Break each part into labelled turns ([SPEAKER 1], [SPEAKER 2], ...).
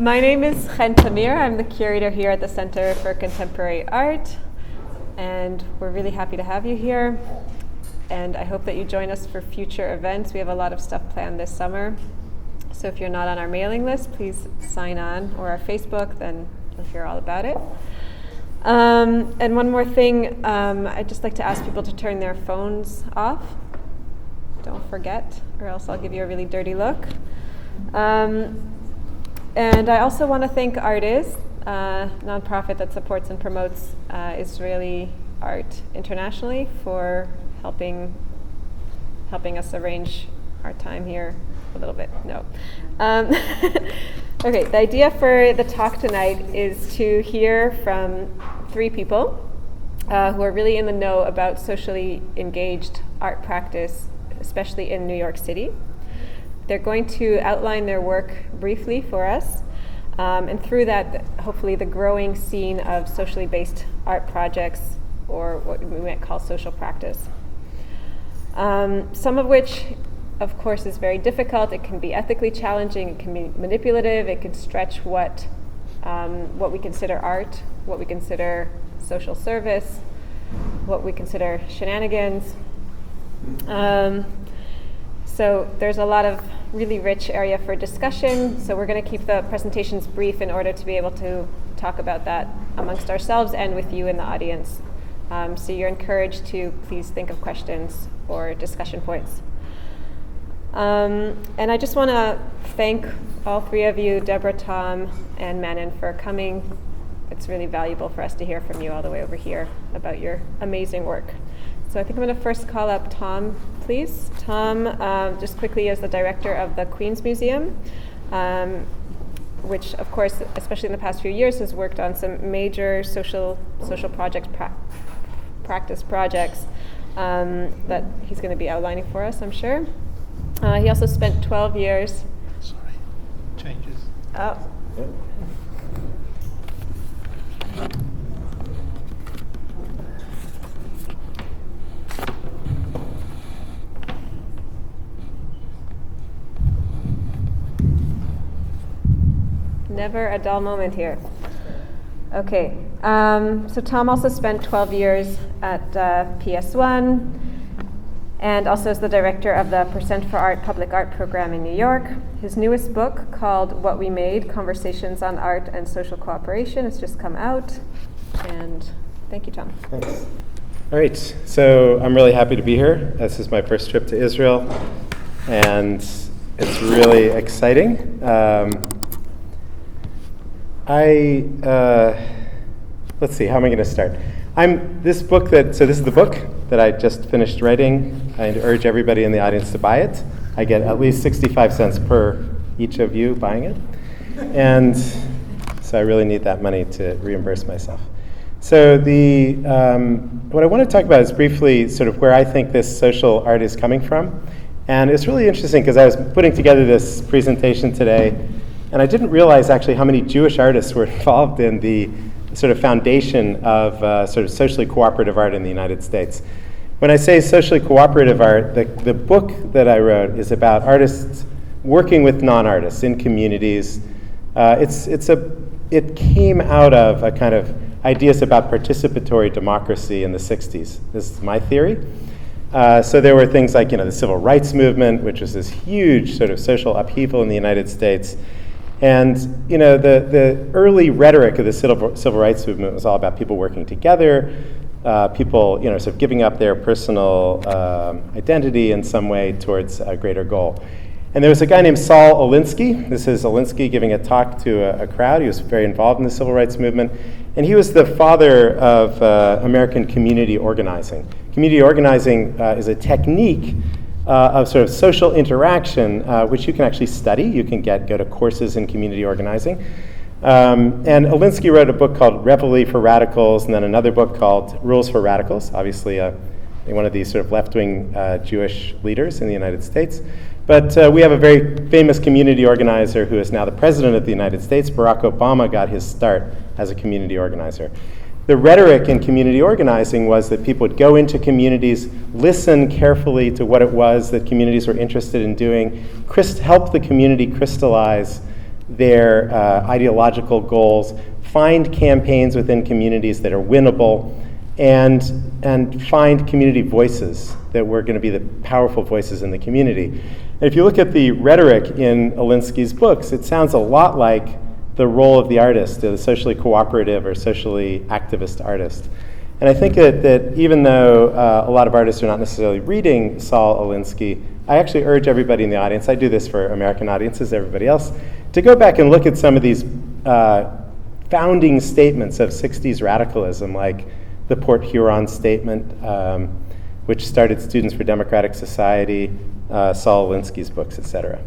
[SPEAKER 1] My name is Chen Tamir. I'm the curator here at the Center for Contemporary Art, and we're really happy to have you here. And I hope that you join us for future events. We have a lot of stuff planned this summer. So if you're not on our mailing list, please sign on, or our Facebook, then you'll hear all about it. And one more thing, I'd just like to ask people to turn their phones off. Don't forget, or else I'll give you a really dirty look. And I also want to thank Artiz, a nonprofit that supports and promotes Israeli art internationally, for helping us arrange our time here a little bit. No. Okay, the idea for the talk tonight is to hear from three people who are really in the know about socially engaged art practice, especially in New York City. They're going to outline their work briefly for us, and through that, hopefully the growing scene of socially based art projects, or what we might call social practice. Some of which, of course, is very difficult. It can be ethically challenging, it can be manipulative, it can stretch what we consider art, what we consider social service, what we consider shenanigans. So there's a lot of really rich area for discussion, so we're going to keep the presentations brief in order to be able to talk about that amongst ourselves and with you in the audience. So you're encouraged to please think of questions or discussion points. And I just want to thank all three of you, Deborah, Tom, and Manon, for coming. It's really valuable for us to hear from you all the way over here about your amazing work. So I think I'm going to first call up Tom, please. Tom, just quickly, is the director of the Queens Museum, which, of course, especially in the past few years, has worked on some major social projects, practice projects that he's going to be outlining for us, I'm sure. He also spent 12 years.
[SPEAKER 2] Sorry, changes.
[SPEAKER 1] Oh.
[SPEAKER 2] Yep.
[SPEAKER 1] Never a dull moment here. Okay, so Tom also spent 12 years at PS1, and also is the director of the Percent for Art public art program in New York. His newest book, called What We Made, Conversations on Art and Social Cooperation, has just come out. And thank you, Tom.
[SPEAKER 3] Thanks. All right, so I'm really happy to be here. This is my first trip to Israel, and it's really exciting. Let's see, how am I going to start? This is the book that I just finished writing. I urge everybody in the audience to buy it. I get at least 65 cents per each of you buying it. And so I really need that money to reimburse myself. So what I want to talk about is briefly sort of where I think this social art is coming from. And it's really interesting because I was putting together this presentation today, and I didn't realize actually how many Jewish artists were involved in the sort of foundation of sort of socially cooperative art in the United States. When I say socially cooperative art, the book that I wrote is about artists working with non-artists in communities. It came out of a kind of ideas about participatory democracy in the 60s. This is my theory. So there were things like, the civil rights movement, which was this huge sort of social upheaval in the United States. And the early rhetoric of the civil rights movement was all about people working together, people sort of giving up their personal identity in some way towards a greater goal. And there was a guy named Saul Alinsky. This is Alinsky giving a talk to a crowd. He was very involved in the civil rights movement. And he was the father of American community organizing. Community organizing is a technique of sort of social interaction, which you can actually study. You can go to courses in community organizing. And Alinsky wrote a book called Reveille for Radicals, and then another book called Rules for Radicals, obviously one of these sort of left-wing Jewish leaders in the United States. But we have a very famous community organizer who is now the president of the United States. Barack Obama got his start as a community organizer. The rhetoric in community organizing was that people would go into communities, listen carefully to what it was that communities were interested in doing, help the community crystallize their ideological goals, find campaigns within communities that are winnable, and find community voices that were going to be the powerful voices in the community. And if you look at the rhetoric in Alinsky's books, it sounds a lot like the role of the artist, the socially cooperative or socially activist artist. And I think that even though a lot of artists are not necessarily reading Saul Alinsky, I actually urge everybody in the audience, I do this for American audiences, everybody else, to go back and look at some of these founding statements of 60s radicalism, like the Port Huron Statement, which started Students for Democratic Society, Saul Alinsky's books, etc.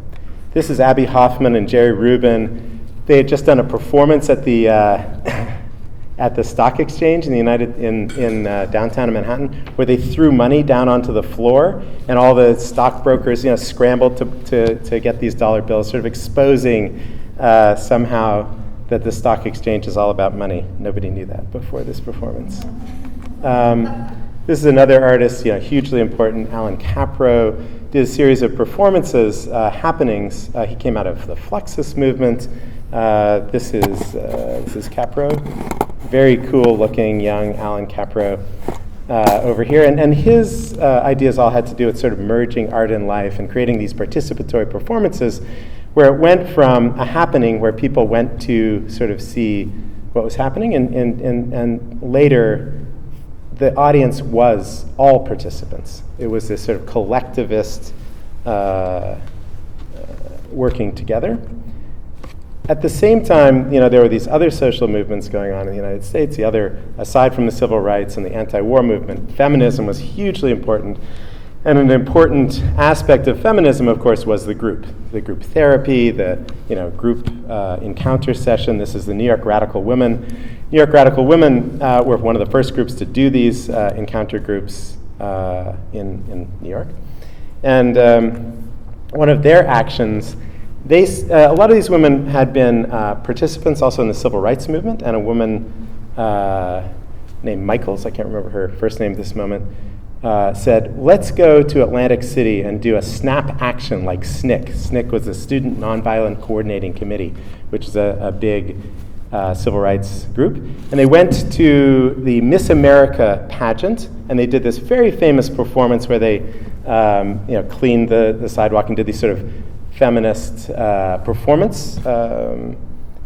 [SPEAKER 3] This is Abby Hoffman and Jerry Rubin. They had just done a performance at the Stock Exchange in downtown Manhattan, where they threw money down onto the floor, and all the stockbrokers, scrambled to get these dollar bills, sort of exposing somehow that the stock exchange is all about money. Nobody knew that before this performance. This is another artist, hugely important, Alan Capro, did a series of performances, happenings. He came out of the Fluxus movement. This is Capro, very cool looking young Alan Capro over here. And his ideas all had to do with sort of merging art and life and creating these participatory performances where it went from a happening where people went to sort of see what was happening, and later the audience was all participants. It was this sort of collectivist working together. At the same time, there were these other social movements going on in the United States. Aside from the civil rights and the anti-war movement, feminism was hugely important. And an important aspect of feminism, of course, was the group therapy, the group encounter session. This is the New York Radical Women. New York Radical Women were one of the first groups to do these encounter groups in New York. And one of their actions, a lot of these women had been participants also in the civil rights movement, and a woman named Michaels, I can't remember her first name at this moment, said, let's go to Atlantic City and do a snap action like SNCC. SNCC was the Student Nonviolent Coordinating Committee, which is a big civil rights group. And they went to the Miss America pageant, and they did this very famous performance where they cleaned the sidewalk and did these sort of feminist performance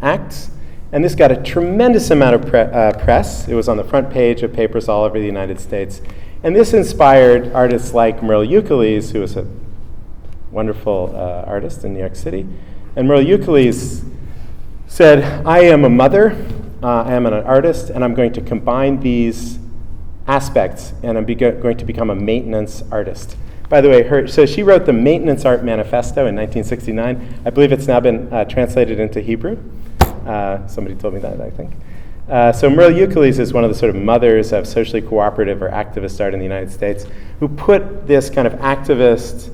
[SPEAKER 3] acts. And this got a tremendous amount of press. It was on the front page of papers all over the United States. And this inspired artists like Merle Euclides, who was a wonderful artist in New York City. And Merle Euclides said, I am a mother, I am an artist, and I'm going to combine these aspects, and I'm going to become a maintenance artist. By the way, so she wrote the Maintenance Art Manifesto in 1969. I believe it's now been translated into Hebrew. Somebody told me that, I think. So Merle Euclides is one of the sort of mothers of socially cooperative or activist art in the United States, who put this kind of activist,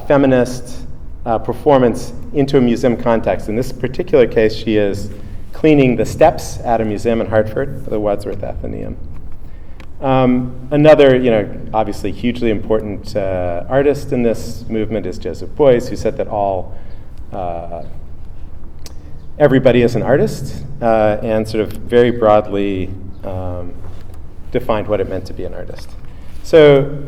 [SPEAKER 3] feminist performance into a museum context. In this particular case, she is cleaning the steps at a museum in Hartford, the Wadsworth Atheneum. Another, obviously hugely important artist in this movement is Joseph Beuys, who said that everybody is an artist, and sort of very broadly defined what it meant to be an artist. So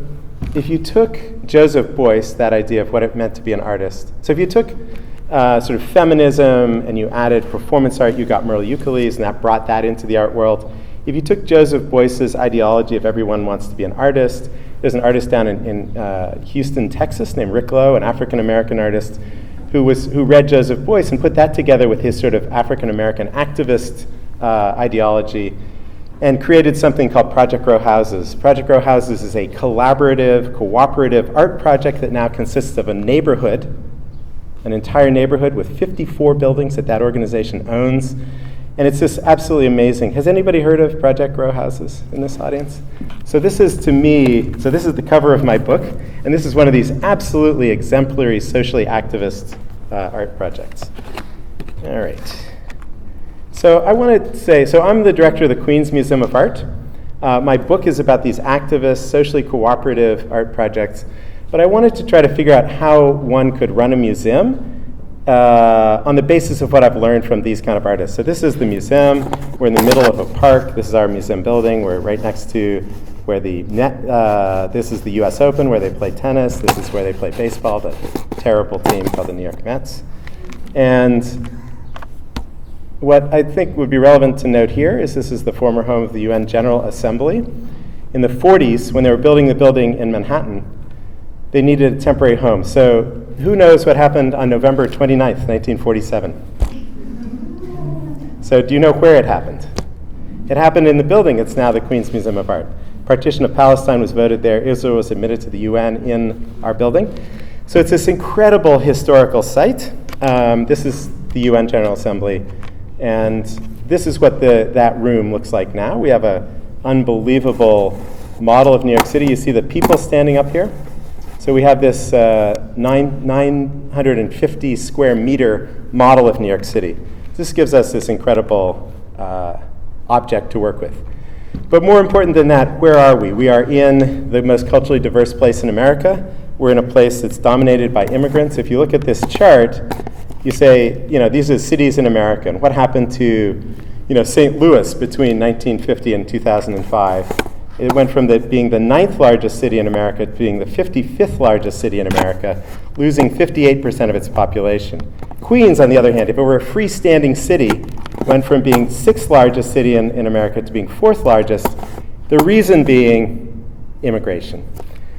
[SPEAKER 3] if you took Joseph Beuys, that idea of what it meant to be an artist, so if you took sort of feminism and you added performance art, you got Merle Euclides, and that brought that into the art world. If you took Joseph Beuys's ideology of everyone wants to be an artist, there's an artist down in Houston, Texas, named Rick Lowe, an African-American artist, who read Joseph Beuys and put that together with his sort of African-American activist ideology and created something called Project Row Houses. Project Row Houses is a collaborative, cooperative art project that now consists of a neighborhood, an entire neighborhood with 54 buildings that organization owns. And it's just absolutely amazing. Has anybody heard of Project Row Houses in this audience? So this is, to me, this is the cover of my book, and this is one of these absolutely exemplary socially activist art projects. All right. So I want to say, I'm the director of the Queens Museum of Art. My book is about these activist, socially cooperative art projects, but I wanted to try to figure out how one could run a museum on the basis of what I've learned from these kind of artists. So this is the museum. We're in the middle of a park. This is our museum building. We're right next to where this is the US Open, where they play tennis. This is where they play baseball, the terrible team called the New York Mets. And what I think would be relevant to note here is this is the former home of the UN General Assembly. In the 40s, when they were building the building in Manhattan, they needed a temporary home. So who knows what happened on November 29th, 1947? So do you know where it happened? It happened in the building. It's now the Queens Museum of Art. Partition of Palestine was voted there. Israel was admitted to the UN in our building. So it's this incredible historical site. This is the UN General Assembly. And this is what that room looks like now. We have an unbelievable model of New York City. You see the people standing up here. So we have this 950 square meter model of New York City. This gives us this incredible object to work with. But more important than that, where are we? We are in the most culturally diverse place in America. We're in a place that's dominated by immigrants. If you look at this chart, you say, these are cities in America, and what happened to, St. Louis between 1950 and 2005? It went from being the 9th largest city in America to being the 55th largest city in America, losing 58% of its population. Queens, on the other hand, if it were a freestanding city, went from being 6th largest city in America to being 4th largest, the reason being immigration.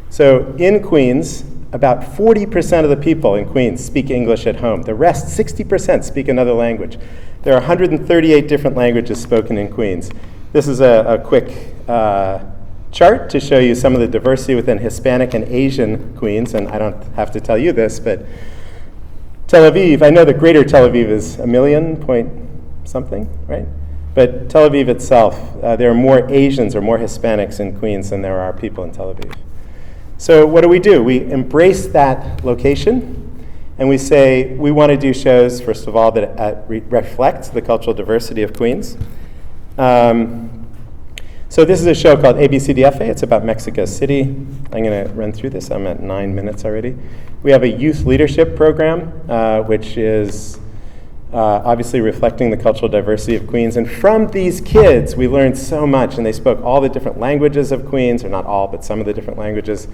[SPEAKER 3] So in Queens, about 40% of the people in Queens speak English at home. The rest, 60%, speak another language. There are 138 different languages spoken in Queens. This is a quick chart to show you some of the diversity within Hispanic and Asian Queens, and I don't have to tell you this, but Tel Aviv, I know the greater Tel Aviv is 1 million point something, right? But Tel Aviv itself, there are more Asians or more Hispanics in Queens than there are people in Tel Aviv. So what do? We embrace that location, and we say we want to do shows, first of all, that reflect the cultural diversity of Queens. So this is a show called ABCDFA. It's about Mexico City. I'm going to run through this. I'm at 9 minutes already. We have a youth leadership program, which is obviously reflecting the cultural diversity of Queens. And from these kids, we learned so much. And they spoke all the different languages of Queens, or not all, but some of the different languages.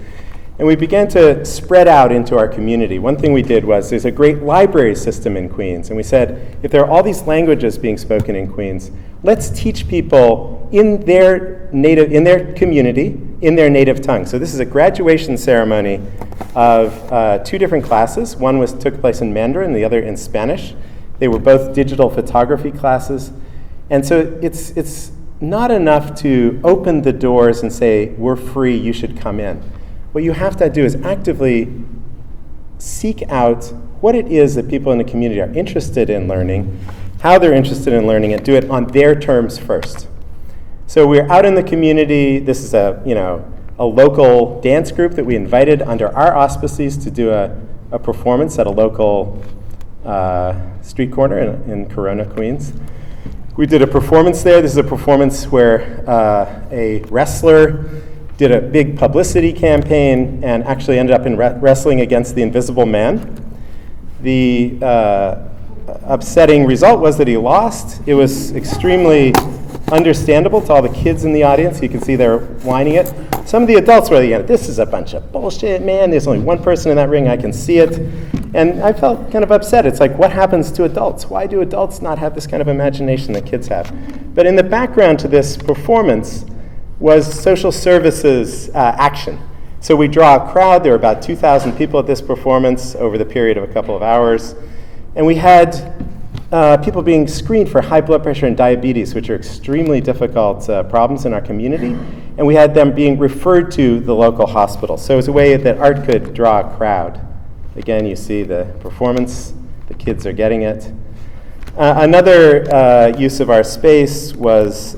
[SPEAKER 3] And we began to spread out into our community. One thing we did was there's a great library system in Queens. And we said, if there are all these languages being spoken in Queens, let's teach people in their community, in their native tongue. So this is a graduation ceremony of 2 different classes. One took place in Mandarin, the other in Spanish. They were both digital photography classes. And so it's not enough to open the doors and say, we're free, you should come in. What you have to do is actively seek out what it is that people in the community are interested in learning, how they're interested in learning it, do it on their terms first. So we're out in the community. This is a local dance group that we invited under our auspices to do a performance at a local street corner in Corona, Queens. We did a performance there. This is a performance where a wrestler did a big publicity campaign and actually ended up in wrestling against the Invisible Man. The upsetting result was that he lost. It was extremely understandable to all the kids in the audience. You can see they're whining it. Some of the adults were like, this is a bunch of bullshit, man. There's only one person in that ring. I can see it. And I felt kind of upset. It's like, what happens to adults? Why do adults not have this kind of imagination that kids have? But in the background to this performance was social services action. So we draw a crowd. There were about 2,000 people at this performance over the period of a couple of hours. And we had people being screened for high blood pressure and diabetes, which are extremely difficult problems in our community. And we had them being referred to the local hospital. So it was a way that art could draw a crowd. Again, you see the performance. The kids are getting it. Another use of our space was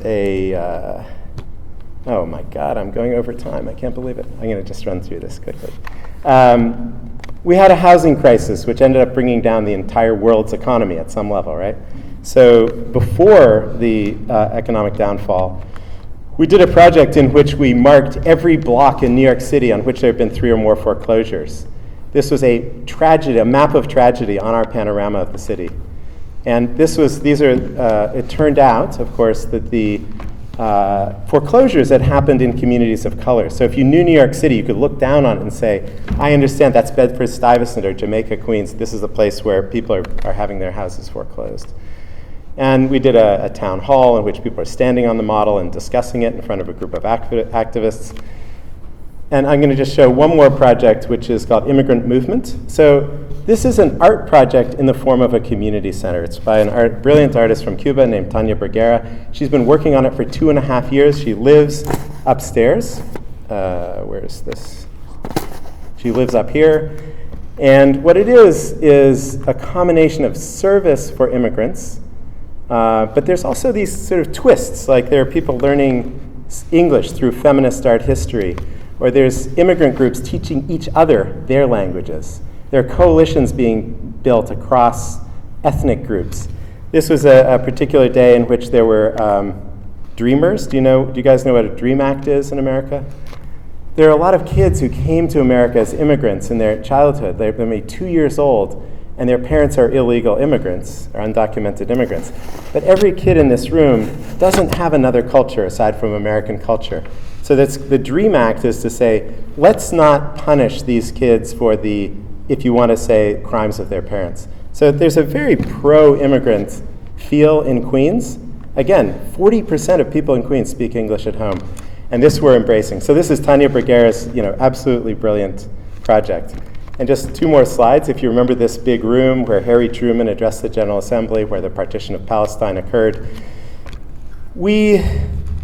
[SPEAKER 3] oh my God, I'm going over time. I can't believe it. I'm going to just run through this quickly. We had a housing crisis, which ended up bringing down the entire world's economy at some level, right? So before the economic downfall, we did a project in which we marked every block in New York City on which there have been 3 or more foreclosures. This was a tragedy, a map of tragedy on our panorama of the city. And it turned out, of course, that the foreclosures had happened in communities of color. So if you knew New York City, you could look down on it and say, I understand that's Bedford-Stuyvesant or Jamaica, Queens. This is a place where people are having their houses foreclosed. And we did a town hall in which people are standing on the model and discussing it in front of a group of activists. And I'm going to just show one more project, which is called Immigrant Movement. So this is an art project in the form of a community center. It's by a brilliant artist from Cuba named Tania Bruguera. She's been working on it for 2.5 years. She lives upstairs. Where is this? She lives up here. And what it is a combination of service for immigrants, but there's also these sort of twists, like there are people learning English through feminist art history, or there's immigrant groups teaching each other their languages. There are coalitions being built across ethnic groups. This was a particular day in which there were dreamers. Do you guys know what a dream act is in America? There are a lot of kids who came to America as immigrants in their childhood. They're maybe 2 years old, and their parents are illegal immigrants, or undocumented immigrants. But every kid in this room doesn't have another culture aside from American culture. So the DREAM Act is to say, let's not punish these kids for the, if you want to say, crimes of their parents. So there's a very pro-immigrant feel in Queens. Again, 40% of people in Queens speak English at home. And this we're embracing. So this is Tania Bruguera's, absolutely brilliant project. And just 2 more slides. If you remember this big room where Harry Truman addressed the General Assembly, where the partition of Palestine occurred, we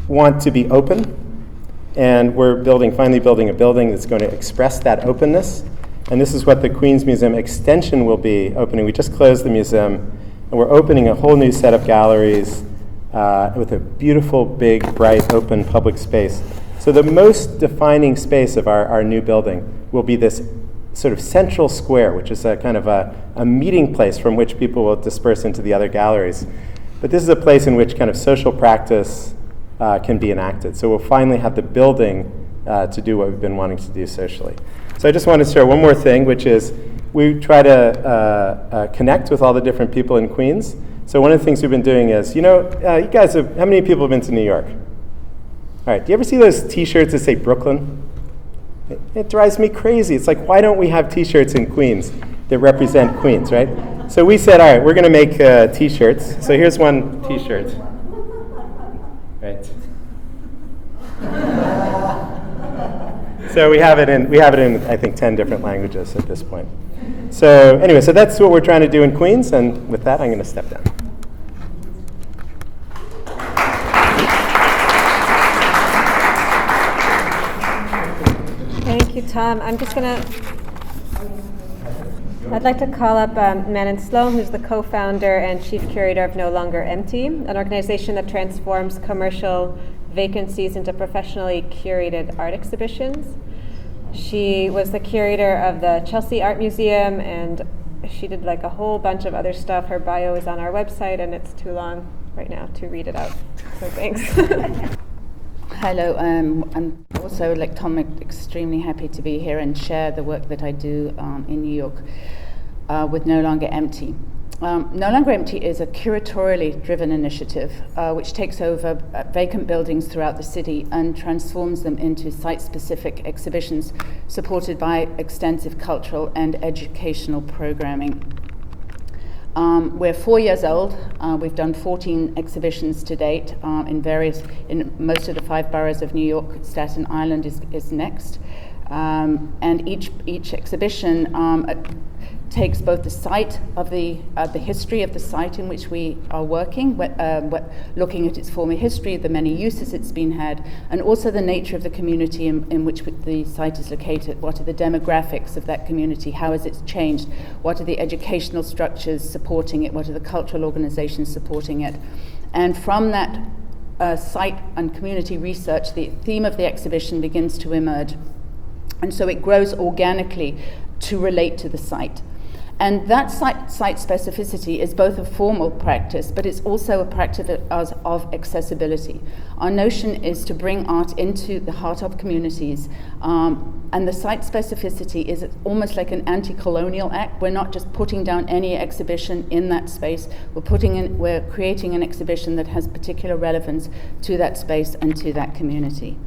[SPEAKER 3] want to be open, and we're finally building a building that's going to express that openness. And this is what the Queens Museum extension will be opening. We just closed the museum, and we're opening a whole new set of galleries with a beautiful, big, bright, open public space. So the most defining space of our new building will be this sort of central square, which is a kind of a meeting place from which people will disperse into the other galleries. But this is a place in which kind of social practice can be enacted. So we'll finally have the building to do what we've been wanting to do socially. So I just wanted to share one more thing, which is we try to connect with all the different people in Queens. So one of the things we've been doing is, you guys how many people have been to New York? All right, do you ever see those T-shirts that say Brooklyn? It drives me crazy. It's like, why don't we have T-shirts in Queens that represent Queens, right? So we said, all right, we're going to make T-shirts. So here's one T-shirt. Right. So we have it in I think 10 different languages at this point. So anyway, so that's what we're trying to do in Queens, and with that, I'm going to step down.
[SPEAKER 1] Thank you, Tom. I'd like to call up Manon Slome, who's the co-founder and chief curator of No Longer Empty, an organization that transforms commercial vacancies into professionally curated art exhibitions. She was the curator of the Chelsea Art Museum, and she did like a whole bunch of other stuff. Her bio is on our website, and it's too long right now to read it out. So thanks.
[SPEAKER 4] Hello, I'm also, like Tom, extremely happy to be here and share the work that I do in New York with No Longer Empty. No Longer Empty is a curatorially driven initiative which takes over vacant buildings throughout the city and transforms them into site-specific exhibitions supported by extensive cultural and educational programming. We're 4 years old. We've done 14 exhibitions to date in most of the 5 boroughs of New York. Staten Island is next. And each exhibition takes both the site of the history of the site in which we are working, looking at its former history, the many uses it's been had, and also the nature of the community in which the site is located. What are the demographics of that community? How has it changed? What are the educational structures supporting it? What are the cultural organizations supporting it? And from that site and community research, the theme of the exhibition begins to emerge. And so it grows organically to relate to the site. And that site specificity is both a formal practice, but it's also a practice of accessibility. Our notion is to bring art into the heart of communities, and the site specificity is almost like an anti-colonial act. We're not just putting down any exhibition in that space. We're creating an exhibition that has particular relevance to that space and to that community.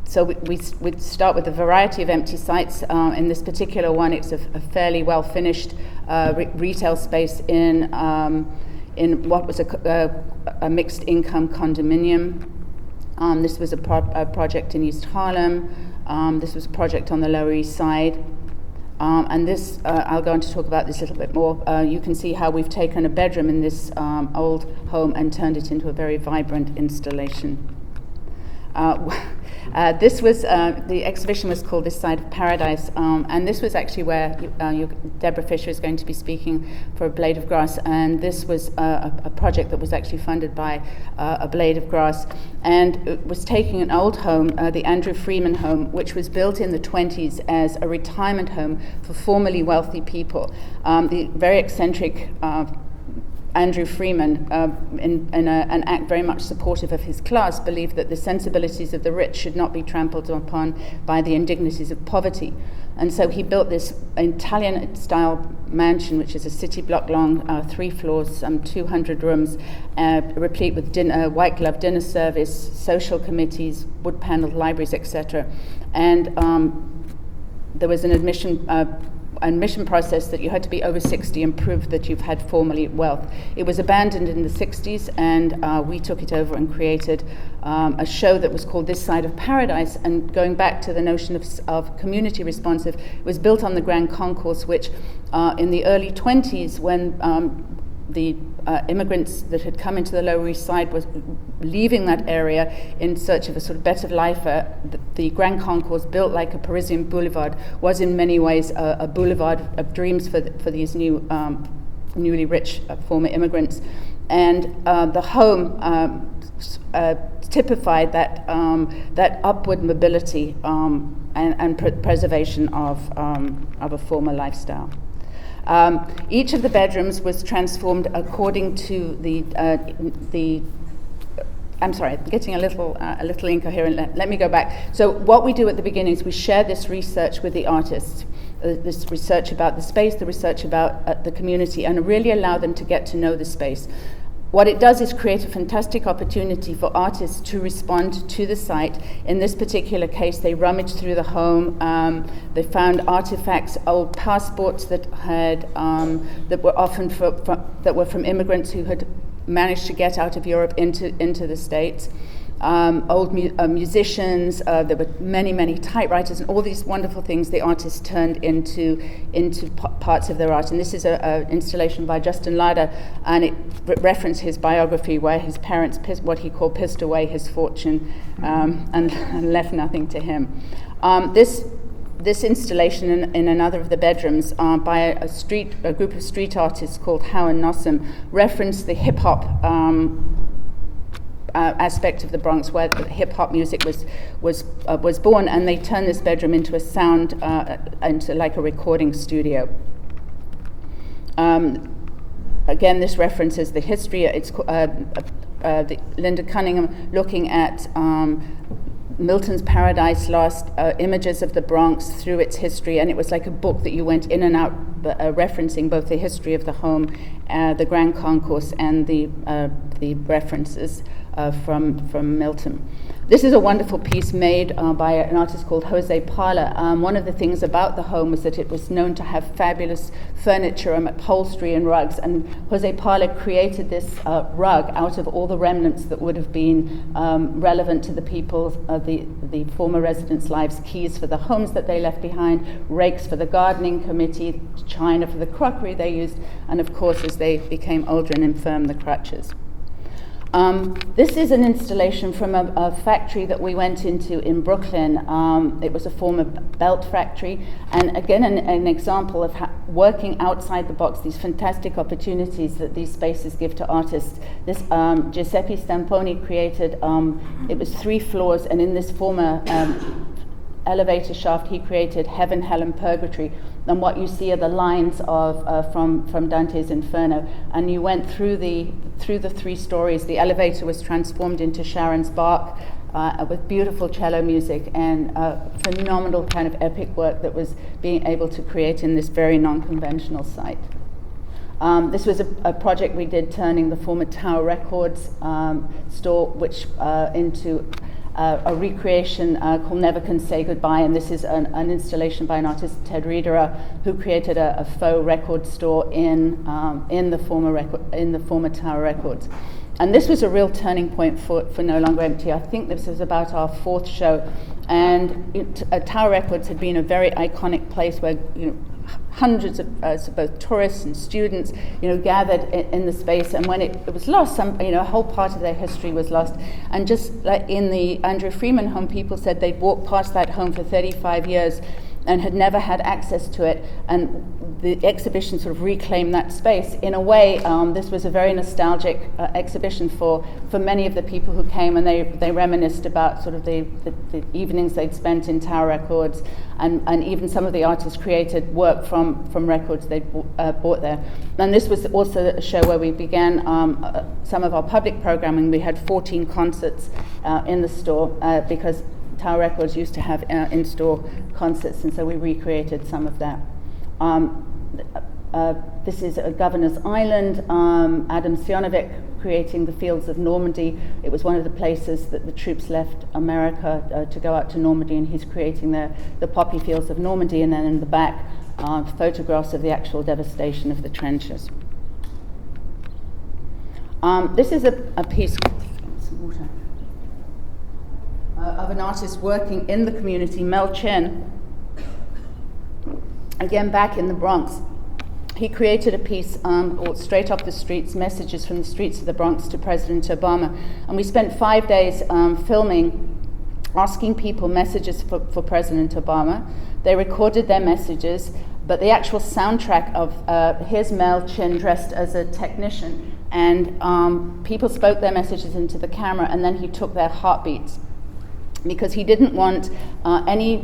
[SPEAKER 4] So we start with a variety of empty sites. In this particular one, it's a fairly well-finished retail space in what was a mixed-income condominium. This was a project in East Harlem. This was a project on the Lower East Side. And this, I'll go on to talk about this a little bit more. You can see how we've taken a bedroom in this old home and turned it into a very vibrant installation. This was, the exhibition was called This Side of Paradise, and this was actually where Deborah Fisher is going to be speaking for A Blade of Grass, and this was a project that was actually funded by A Blade of Grass, and it was taking an old home, the Andrew Freeman home, which was built in the 20s as a retirement home for formerly wealthy people. The very eccentric Andrew Freeman, in an act very much supportive of his class, believed that the sensibilities of the rich should not be trampled upon by the indignities of poverty. And so he built this Italian-style mansion, which is a city block long, 3 floors, some 200 rooms, replete with white-glove dinner service, social committees, wood-paneled libraries, etc. And there was an admission process that you had to be over 60 and prove that you've had formerly wealth. It was abandoned in the 60s, and we took it over and created a show that was called This Side of Paradise. And going back to the notion of community responsive, it was built on the Grand Concourse, which in the early 20s, when the immigrants that had come into the Lower East Side was leaving that area in search of a sort of better life. The Grand Concourse, built like a Parisian boulevard, was in many ways a boulevard of dreams for these newly rich former immigrants. And the home typified that upward mobility and preservation of a former lifestyle. Each of the bedrooms was transformed according to the I'm sorry, getting a little incoherent. Let me go back. So what we do at the beginning is we share this research with the artists, this research about the space, the research about the community, and really allow them to get to know the space. What it does is create a fantastic opportunity for artists to respond to the site. In this particular case, they rummaged through the home. They found artifacts, old passports that were often from immigrants who had managed to get out of Europe into the States. Old musicians, there were many typewriters, and all these wonderful things the artists turned into parts of their art. And this is an installation by Justin Lada, and it referenced his biography where his parents, what he called, pissed away his fortune and left nothing to him. This installation in another of the bedrooms by a group of street artists called Howe and Nossum referenced the hip-hop aspect of the Bronx, where hip-hop music was born, and they turned this bedroom into a sound, into like a recording studio. Again, this references the history. It's Linda Cunningham looking at Milton's Paradise Lost, images of the Bronx through its history, and it was like a book that you went in and out, referencing both the history of the home, the Grand Concourse, and the references from Milton. This is a wonderful piece made by an artist called Jose Parla. One of the things about the home was that it was known to have fabulous furniture and upholstery and rugs, and Jose Parla created this rug out of all the remnants that would have been relevant to the people, the former residents' lives: keys for the homes that they left behind, rakes for the gardening committee, china for the crockery they used, and of course, as they became older and infirm, the crutches. This is an installation from a factory that we went into in Brooklyn. It was a former belt factory, and again an example of working outside the box, these fantastic opportunities that these spaces give to artists. This Giuseppe Stamponi created, it was 3 floors, and in this former elevator shaft, he created Heaven, Hell, and Purgatory. And what you see are the lines of from Dante's Inferno. And you went through the 3 stories. The elevator was transformed into Sharon's Bark with beautiful cello music and phenomenal kind of epic work that was being able to create in this very non-conventional site. This was a project we did, turning the former Tower Records store into a recreation called Never Can Say Goodbye, and this is an installation by an artist, Ted Riederer, who created a faux record store in the former Tower Records. And this was a real turning point for No Longer Empty. I think this was about our 4th show, and Tower Records had been a very iconic place where hundreds of both tourists and students gathered in the space, and when it was lost, a whole part of their history was lost. And just like in the Andrew Freeman home, people said they'd walked past that home for 35 years and had never had access to it, and the exhibition sort of reclaimed that space. In a way, this was a very nostalgic exhibition for many of the people who came, and they reminisced about sort of the evenings they'd spent in Tower Records, and even some of the artists created work from records they'd bought there. And this was also a show where we began some of our public programming. We had 14 concerts in the store because Tower Records used to have in-store concerts, and so we recreated some of that. This is a Governor's Island, Adam Sionovic creating the Fields of Normandy. It was one of the places that the troops left America to go out to Normandy, and he's creating the poppy fields of Normandy, and then in the back, photographs of the actual devastation of the trenches. This is a piece of an artist working in the community, Mel Chen, again back in the Bronx. He created a piece called Straight Off the Streets, Messages from the Streets of the Bronx to President Obama. And we spent 5 days filming, asking people messages for President Obama. They recorded their messages, but the actual soundtrack of here's Mel Chen dressed as a technician, and people spoke their messages into the camera, and then he took their heartbeats, because he didn't want any,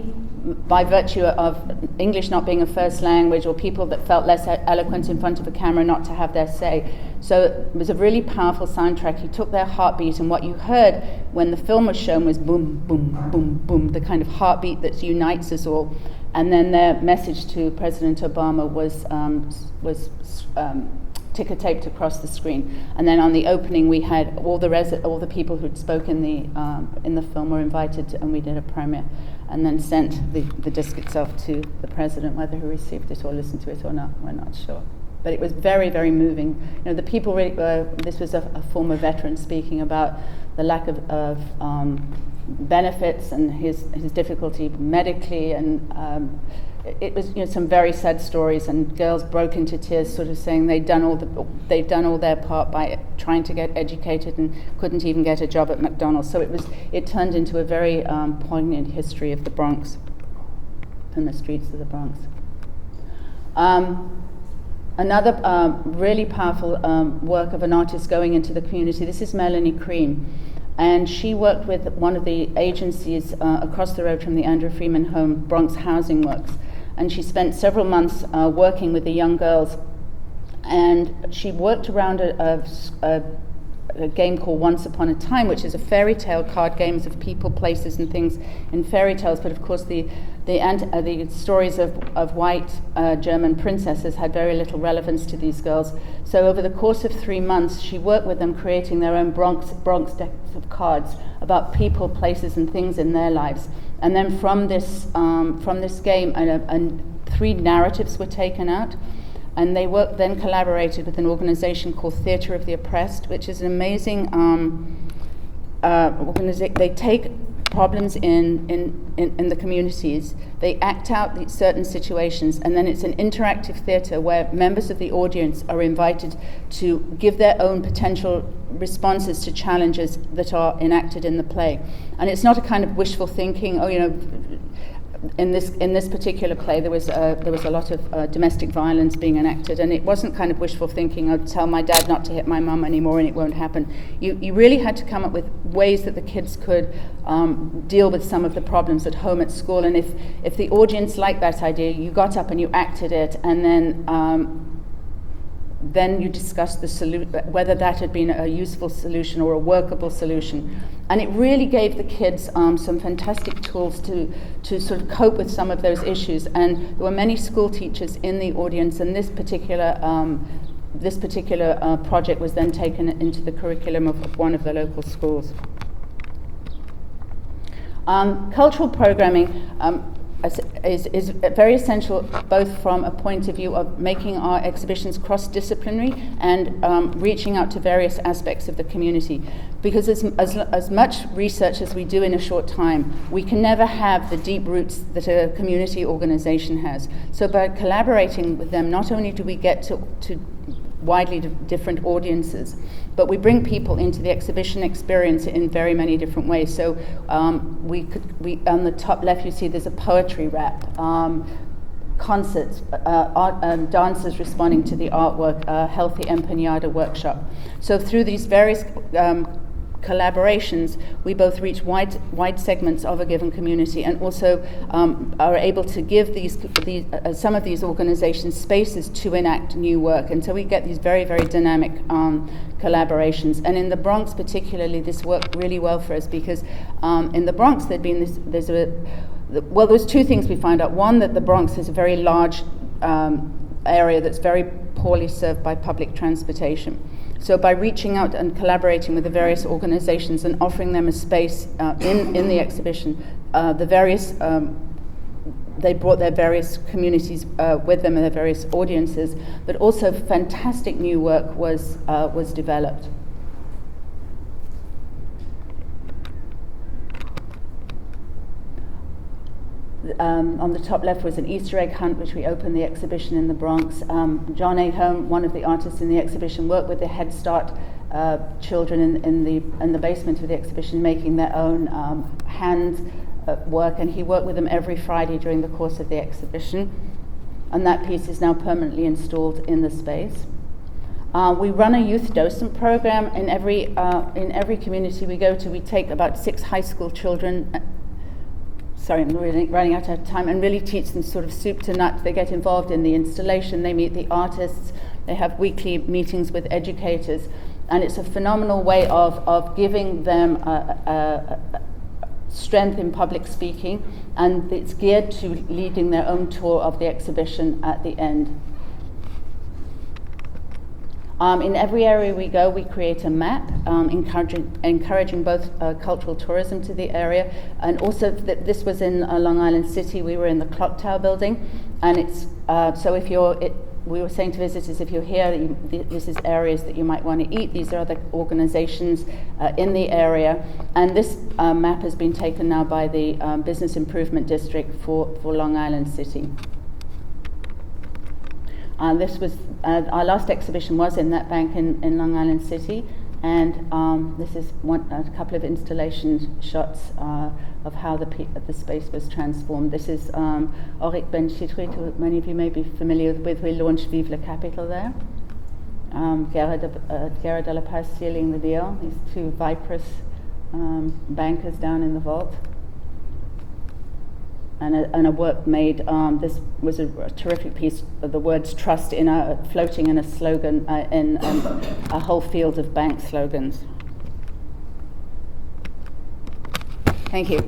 [SPEAKER 4] by virtue of English not being a first language, or people that felt less eloquent in front of a camera, not to have their say. So it was a really powerful soundtrack. He took their heartbeat, and what you heard when the film was shown was boom, boom, boom, boom, the kind of heartbeat that unites us all. And then their message to President Obama was ticker taped across the screen. And then on the opening, we had all the people who'd spoken in the film were invited to, and we did a premiere, and then sent the disc itself to the president. Whether he received it or listened to it or not, we're not sure. But it was very, very moving. The people really, this was a former veteran speaking about the lack of benefits and his difficulty medically, and it was some very sad stories, and girls broke into tears, sort of saying they'd done all their part by trying to get educated and couldn't even get a job at McDonald's. So it turned into a very poignant history of the Bronx and the streets of the Bronx. Another really powerful work of an artist going into the community. This is Melanie Crean. And she worked with one of the agencies across the road from the Andrew Freeman home, Bronx Housing Works. And she spent several months working with the young girls. And she worked around a game called Once Upon a Time, which is a fairy tale card games of people, places, and things in fairy tales. But of course, the stories of white German princesses had very little relevance to these girls. So over the course of 3 months, she worked with them, creating their own Bronx decks of cards about people, places, and things in their lives. And then from this game, and 3 narratives were taken out. And they then collaborated with an organization called Theatre of the Oppressed, which is an amazing organization. They take problems in the communities, they act out these certain situations, and then it's an interactive theatre where members of the audience are invited to give their own potential responses to challenges that are enacted in the play. And it's not a kind of wishful thinking, in this particular play, there was a lot of domestic violence being enacted, and it wasn't kind of wishful thinking. I'd tell my dad not to hit my mum anymore, and it won't happen. You really had to come up with ways that the kids could deal with some of the problems at home, at school, and if the audience liked that idea, you got up and you acted it, and then you discussed whether that had been a useful solution or a workable solution. And it really gave the kids some fantastic tools to sort of cope with some of those issues. And there were many school teachers in the audience, and this particular project was then taken into the curriculum of one of the local schools. Cultural programming is very essential, both from a point of view of making our exhibitions cross-disciplinary and reaching out to various aspects of the community. Because as much research as we do in a short time, we can never have the deep roots that a community organization has. So by collaborating with them, not only do we get to widely different audiences, but we bring people into the exhibition experience in very many different ways. So we on the top left you see there's a poetry rap, concerts, dancers responding to the artwork, a healthy empanada workshop. So through these various collaborations, we both reach wide segments of a given community, and also are able to give some of these organizations spaces to enact new work. And so we get these very, very dynamic collaborations. And in the Bronx particularly, this worked really well for us, because in the Bronx there's two things we find out. One, that the Bronx is a very large area that's very poorly served by public transportation. So by reaching out and collaborating with the various organizations and offering them a space in the exhibition, they brought their various communities with them and their various audiences, but also fantastic new work was developed. On the top left was an Easter egg hunt, which we opened the exhibition in the Bronx. John A. Holm, one of the artists in the exhibition, worked with the Head Start children in the basement of the exhibition, making their own hand work, and he worked with them every Friday during the course of the exhibition. And that piece is now permanently installed in the space. We run a youth docent program in every community we go to. We take about 6 high school children. Sorry, I'm really running out of time, and really teach them sort of soup to nuts. They get involved in the installation, they meet the artists, they have weekly meetings with educators, and it's a phenomenal way of giving them strength in public speaking, and it's geared to leading their own tour of the exhibition at the end. In every area we go, we create a map, encouraging both cultural tourism to the area, and also this was in Long Island City. We were in the Clock Tower building, and it's so we were saying to visitors, if you're here, this is areas that you might want to eat. These are other organizations in the area, and this map has been taken now by the Business Improvement District for Long Island City. This was our last exhibition was in that bank in Long Island City, and this is a couple of installation shots of how the space was transformed. This is Auric Ben Chitrit, who many of you may be familiar with. We launched Vive le Capital there. Guerra de la Paz sealing the deal. These 2 Viprous bankers down in the vault. And a work made, this was a terrific piece of the words trust floating in a slogan, in a whole field of bank slogans. Thank you.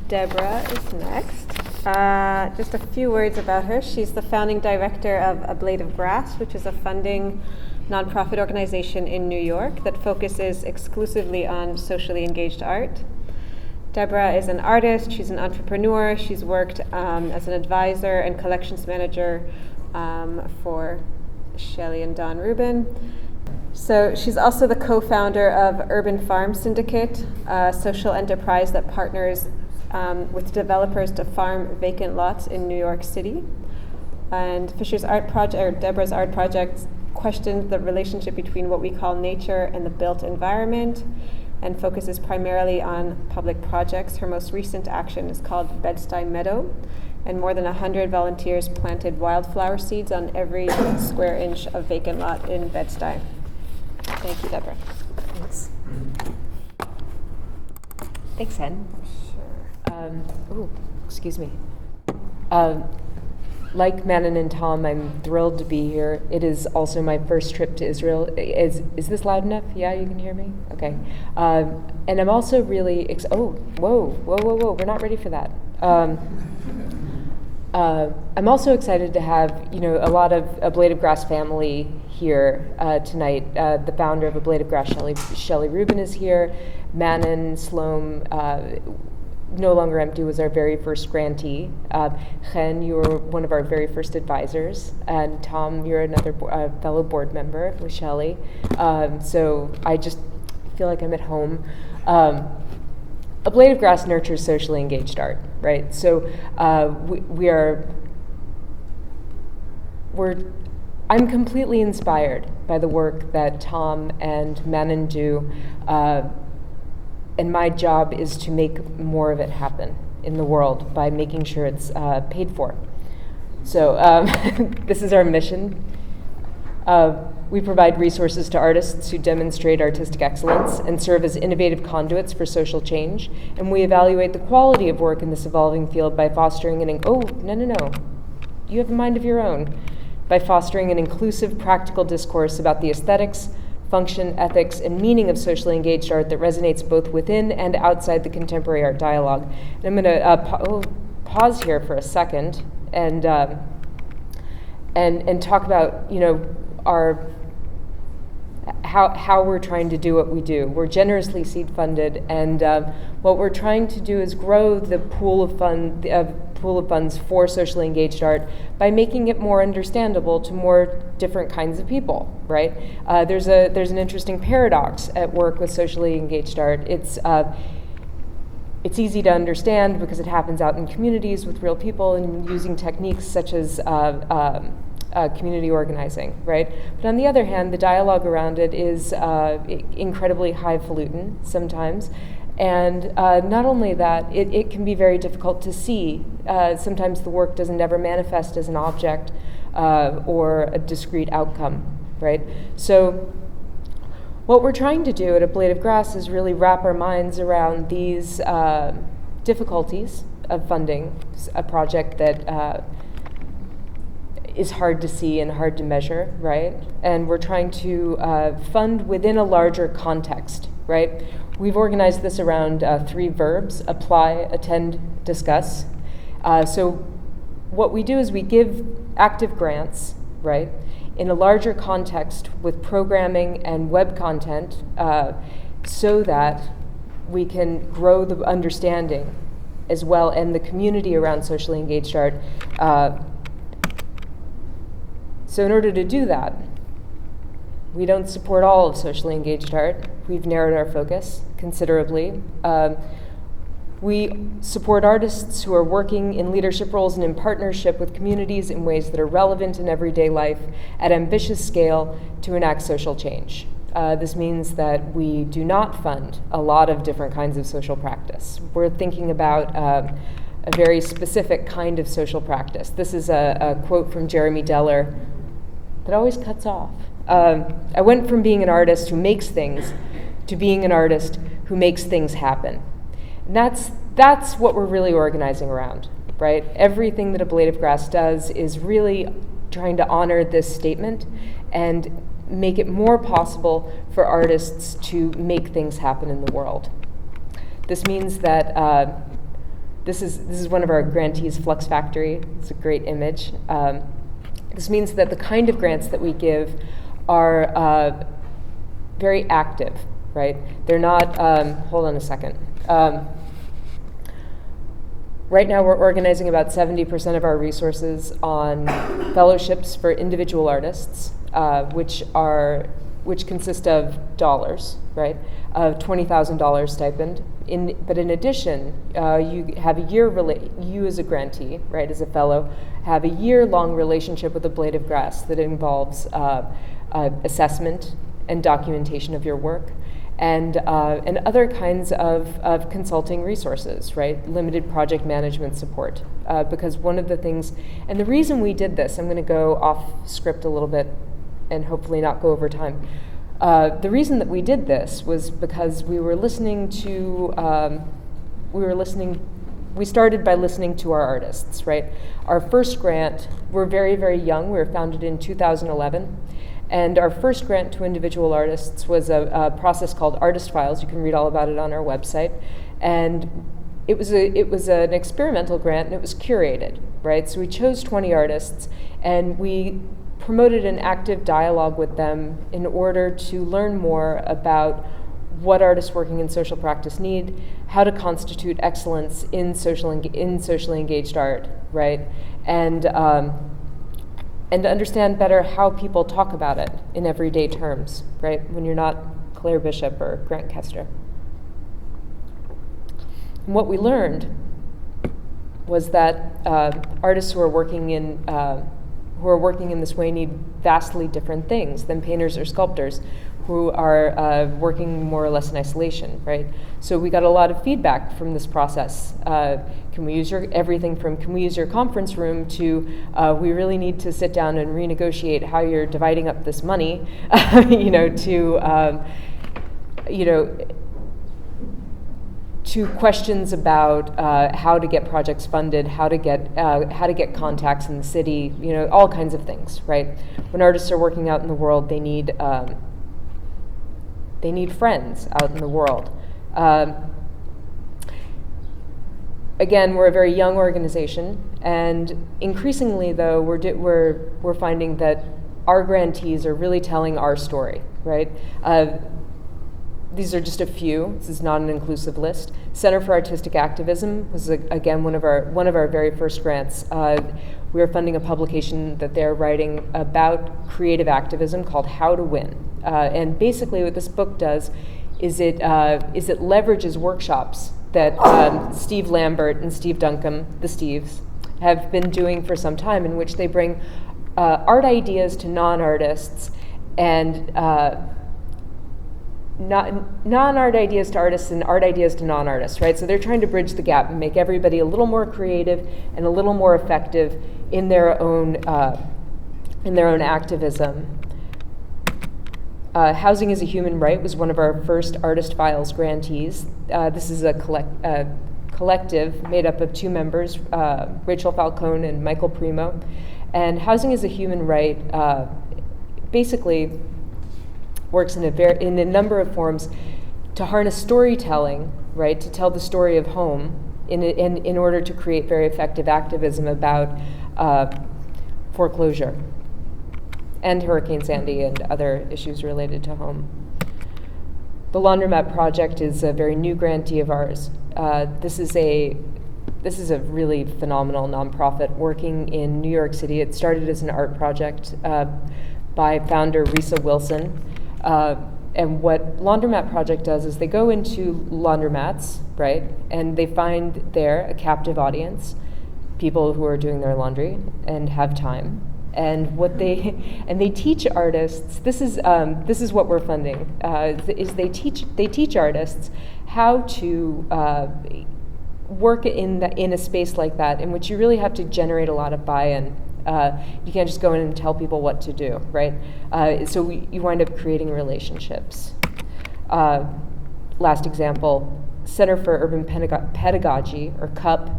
[SPEAKER 1] Deborah is next. Just a few words about her. She's the founding director of A Blade of Grass, which is a funding nonprofit organization in New York that focuses exclusively on socially engaged art. Deborah is an artist, she's an entrepreneur, she's worked as an advisor and collections manager for Shelley and Don Rubin. So she's also the co-founder of Urban Farm Syndicate, a social enterprise that partners with developers to farm vacant lots in New York City. And Deborah's art project questions the relationship between what we call nature and the built environment. and focuses primarily on public projects. Her most recent action is called Bed-Stuy Meadow, and more than 100 volunteers planted wildflower seeds on every square inch of vacant lot in Bed-Stuy. Thank you, Deborah.
[SPEAKER 5] Thanks. Thanks, Hen. Sure. Excuse me. Like Manon and Tom, I'm thrilled to be here. It is also my first trip to Israel. Is this loud enough? Yeah, you can hear me? Okay. And I'm also really, whoa, we're not ready for that. I'm also excited to have, a lot of A Blade of Grass family here tonight. The founder of A Blade of Grass, Shelley Rubin, is here. Manon Slome, No Longer Empty, was our very first grantee. Chen, you were one of our very first advisors. And Tom, you're another fellow board member with Shelley. So I just feel like I'm at home. A Blade of Grass nurtures socially engaged art, right? So I'm completely inspired by the work that Tom and Manon do, and my job is to make more of it happen in the world by making sure it's paid for. So this is our mission. We provide resources to artists who demonstrate artistic excellence and serve as innovative conduits for social change. And we evaluate the quality of work in this evolving field by fostering you have a mind of your own. By fostering an inclusive, practical discourse about the aesthetics, function, ethics, and meaning of socially engaged art that resonates both within and outside the contemporary art dialogue. And I'm going to pause here for a second and talk about, how we're trying to do what we do. We're generously seed funded, and what we're trying to do is grow the pool of funds for socially engaged art by making it more understandable to more different kinds of people. Right? There's an interesting paradox at work with socially engaged art. It's easy to understand because it happens out in communities with real people and using techniques such as community organizing, right? But on the other hand, the dialogue around it is incredibly highfalutin sometimes. And not only that, it can be very difficult to see. Sometimes the work doesn't ever manifest as an object or a discrete outcome, right? So what we're trying to do at A Blade of Grass is really wrap our minds around these difficulties of funding a project that is hard to see and hard to measure, right? And we're trying to fund within a larger context, right? We've organized this around 3 verbs: apply, attend, discuss. So what we do is we give active grants, right, in a larger context with programming and web content so that we can grow the understanding as well and the community around socially engaged art. So in order to do that, we don't support all of socially engaged art. We've narrowed our focus considerably. We support artists who are working in leadership roles and in partnership with communities in ways that are relevant in everyday life at ambitious scale to enact social change. This means that we do not fund a lot of different kinds of social practice. We're thinking about a very specific kind of social practice. This is a quote from Jeremy Deller that always cuts off. I went from being an artist who makes things to being an artist who makes things happen. And that's what we're really organizing around, right? Everything that A Blade of Grass does is really trying to honor this statement and make it more possible for artists to make things happen in the world. This means that this is one of our grantees, Flux Factory. It's a great image. This means that the kind of grants that we give are very active, right? They're not, hold on a second. Right now we're organizing about 70% of our resources on fellowships for individual artists, which consist of dollars, right? Of $20,000 stipend. But in addition, you have you as a grantee, right, as a fellow, have a year-long relationship with A Blade of Grass that involves assessment and documentation of your work. and other kinds of consulting resources, right? Limited project management support. Because one of the things, and the reason we did this, I'm going to go off script a little bit and hopefully not go over time. The reason that we did this was because we started by listening to our artists, right? Our first grant, we're very, very young. We were founded in 2011. And our first grant to individual artists was a process called Artist Files. You can read all about it on our website. And it was an experimental grant, and it was curated, right? So we chose 20 artists, and we promoted an active dialogue with them in order to learn more about what artists working in social practice need, how to constitute excellence in socially engaged art, right? And to understand better how people talk about it in everyday terms, right? When you're not Claire Bishop or Grant Kester. And what we learned was that artists who are working in this way need vastly different things than painters or sculptors who are working more or less in isolation, right? So we got a lot of feedback from this process. Can we use your conference room to, we really need to sit down and renegotiate how you're dividing up this money, to questions about how to get projects funded, how to get contacts in the city, all kinds of things, right? When artists are working out in the world, they need friends out in the world. Again, we're a very young organization, and increasingly, though, we're finding that our grantees are really telling our story, right? These are just a few. This is not an inclusive list. Center for Artistic Activism was again one of our very first grants. We are funding a publication that they're writing about creative activism called How to Win. And basically, what this book does is it leverages workshops that Steve Lambert and Steve Duncombe, the Steves, have been doing for some time, in which they bring art ideas to non-artists and non-art ideas to artists and art ideas to non-artists, right? So they're trying to bridge the gap and make everybody a little more creative and a little more effective in their own activism. Housing is a Human Right was one of our first Artist Files grantees. This is a collective made up of two members, Rachel Falcone and Michael Primo. And Housing is a Human Right basically works in a number of forms to harness storytelling, right, to tell the story of home in order to create very effective activism about foreclosure and Hurricane Sandy and other issues related to home. The Laundromat Project is a very new grantee of ours. This is a really phenomenal nonprofit working in New York City. It started as an art project by founder Risa Wilson. And what Laundromat Project does is they go into laundromats, right, and they find there a captive audience, people who are doing their laundry and have time. And they teach artists. This is what we're funding. Is they teach artists how to work in a space like that, in which you really have to generate a lot of buy-in. You can't just go in and tell people what to do, right? So you wind up creating relationships. Last example, Center for Urban Pedagogy, or CUP.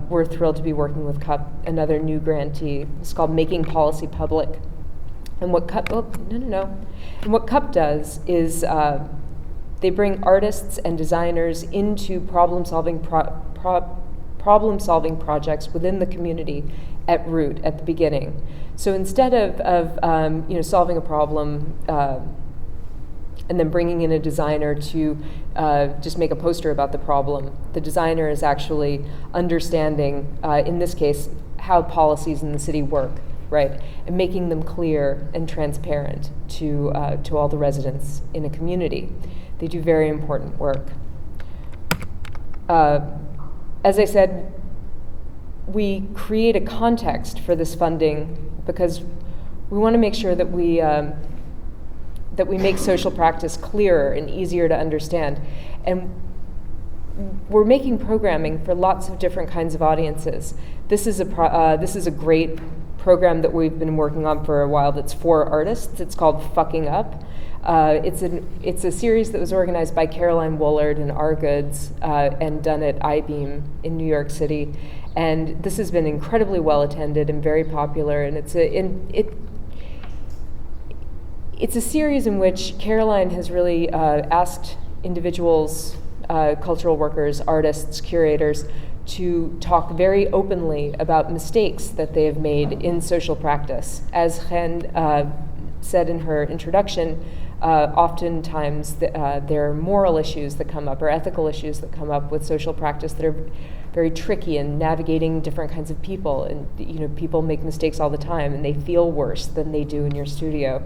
[SPEAKER 5] We're thrilled to be working with CUP, another new grantee. It's called Making Policy Public. And what CUP, And what CUP does is they bring artists and designers into problem-solving projects within the community at root, at the beginning. So instead of solving a problem and then bringing in a designer to just make a poster about the problem, the designer is actually understanding, in this case, how policies in the city work, right, and making them clear and transparent to all the residents in a community. They do very important work. As I said, we create a context for this funding because we want to make sure that that we make social practice clearer and easier to understand. And we're making programming for lots of different kinds of audiences. This is a great program that we've been working on for a while that's for artists. It's called Fucking Up. It's a series that was organized by Caroline Woolard and R. Goods and done at I-Beam in New York City. And this has been incredibly well attended and very popular. And it's a series in which Caroline has really asked individuals, cultural workers, artists, curators, to talk very openly about mistakes that they have made in social practice. As Chen said in her introduction, oftentimes there are moral issues that come up or ethical issues that come up with social practice that are very tricky in navigating different kinds of people. And people make mistakes all the time and they feel worse than they do in your studio.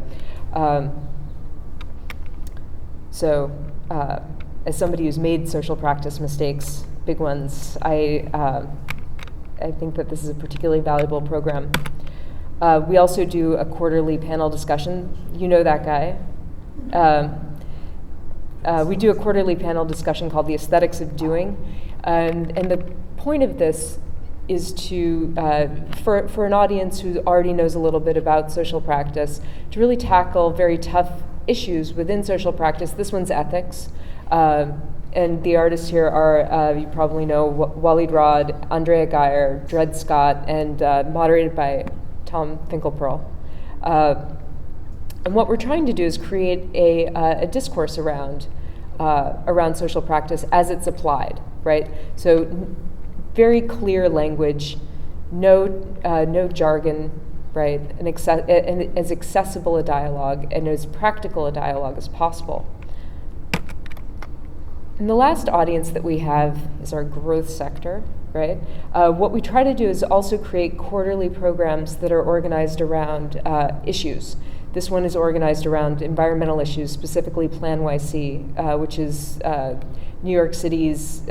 [SPEAKER 5] As somebody who's made social practice mistakes, big ones, I think that this is a particularly valuable program. We also do a quarterly panel discussion. You know that guy. We do a quarterly panel discussion called The Aesthetics of Doing. And the point of this is to, for an audience who already knows a little bit about social practice, to really tackle very tough issues within social practice. This one's ethics. And the artists here are, you probably know, Walid Rod, Andrea Geyer, Dred Scott, and moderated by Tom Finkelpearl. And what we're trying to do is create a discourse around social practice as it's applied, right? So very clear language, no jargon, right? And as accessible a dialogue and as practical a dialogue as possible. And the last audience that we have is our growth sector, right? What we try to do is also create quarterly programs that are organized around issues. This one is organized around environmental issues, specifically Plan YC, which is New York City's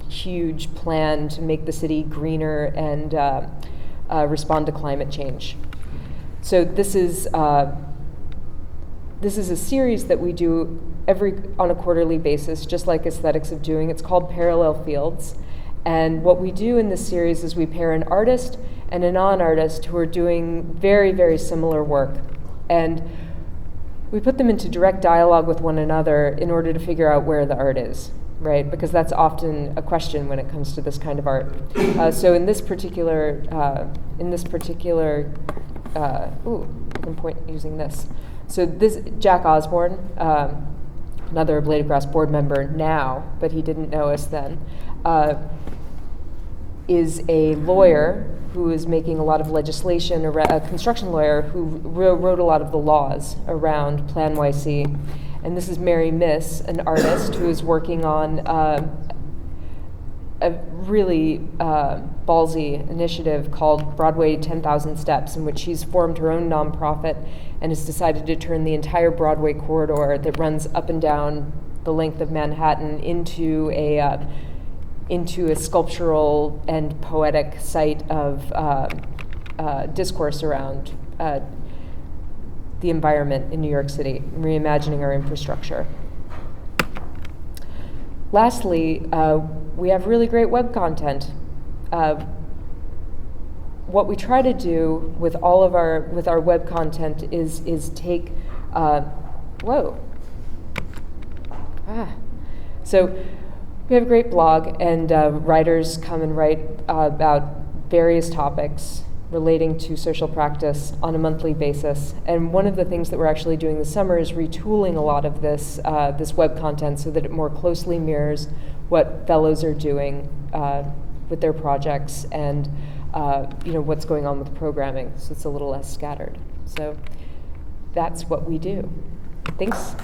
[SPEAKER 5] huge plan to make the city greener and respond to climate change. So this is a series that we do on a quarterly basis, just like Aesthetics of Doing. It's called Parallel Fields. And what we do in this series is we pair an artist and a non-artist who are doing very, very similar work. And we put them into direct dialogue with one another in order to figure out where the art is, right? Because that's often a question when it comes to this kind of art. So in this particular, I can point using this. So this, Jack Osborne, another Blade of Grass board member now, but he didn't know us then, is a lawyer who is making a lot of legislation, a construction lawyer who wrote a lot of the laws around Plan YC. And this is Mary Miss, an artist who is working on a really ballsy initiative called Broadway 10,000 Steps, in which she's formed her own nonprofit and has decided to turn the entire Broadway corridor that runs up and down the length of Manhattan into a sculptural and poetic site of discourse around the environment in New York City, reimagining our infrastructure. Lastly, we have really great web content. What we try to do with all of our web content is take So we have a great blog, and writers come and write about various topics relating to social practice on a monthly basis. And one of the things that we're actually doing this summer is retooling a lot of this web content so that it more closely mirrors what fellows are doing with their projects and what's going on with programming, so it's a little less scattered. So that's what we do. Thanks.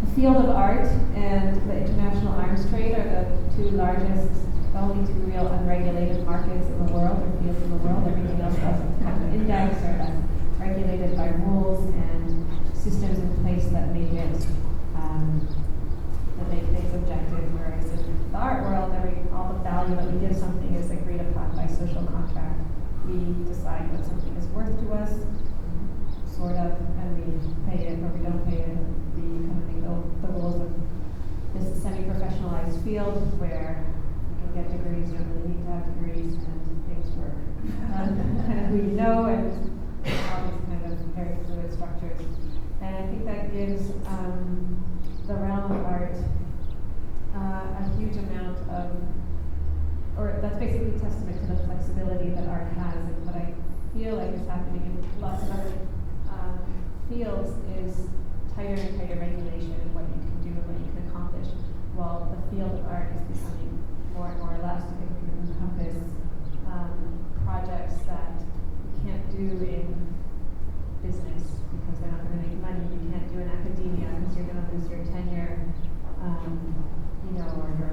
[SPEAKER 1] The field of art and the international arms trade are the two largest, only two real unregulated markets in the world, or fields in the world. Everything else has kind of an index or that's regulated by rules and systems in place that make it objective. Whereas in the art world, all the value that we give something is agreed upon by social contracts. we decide what something is worth to us, sort of, and we pay it or we don't pay it. We kind of make the rules of this semi-professionalized field where you can get degrees, you don't really need to have degrees, and things work. Kind of who you know, and all these kind of very fluid structures. And I think that gives the realm of art a huge amount of, or that's basically testament to the flexibility that art has. And what I feel like is happening in lots of other fields is tighter and tighter regulation of what you can do and what you can accomplish, while the field of art is becoming more and more elastic and can encompass projects that you can't do in business because they're not going to make money. You can't do in academia because you're going to lose your tenure, or your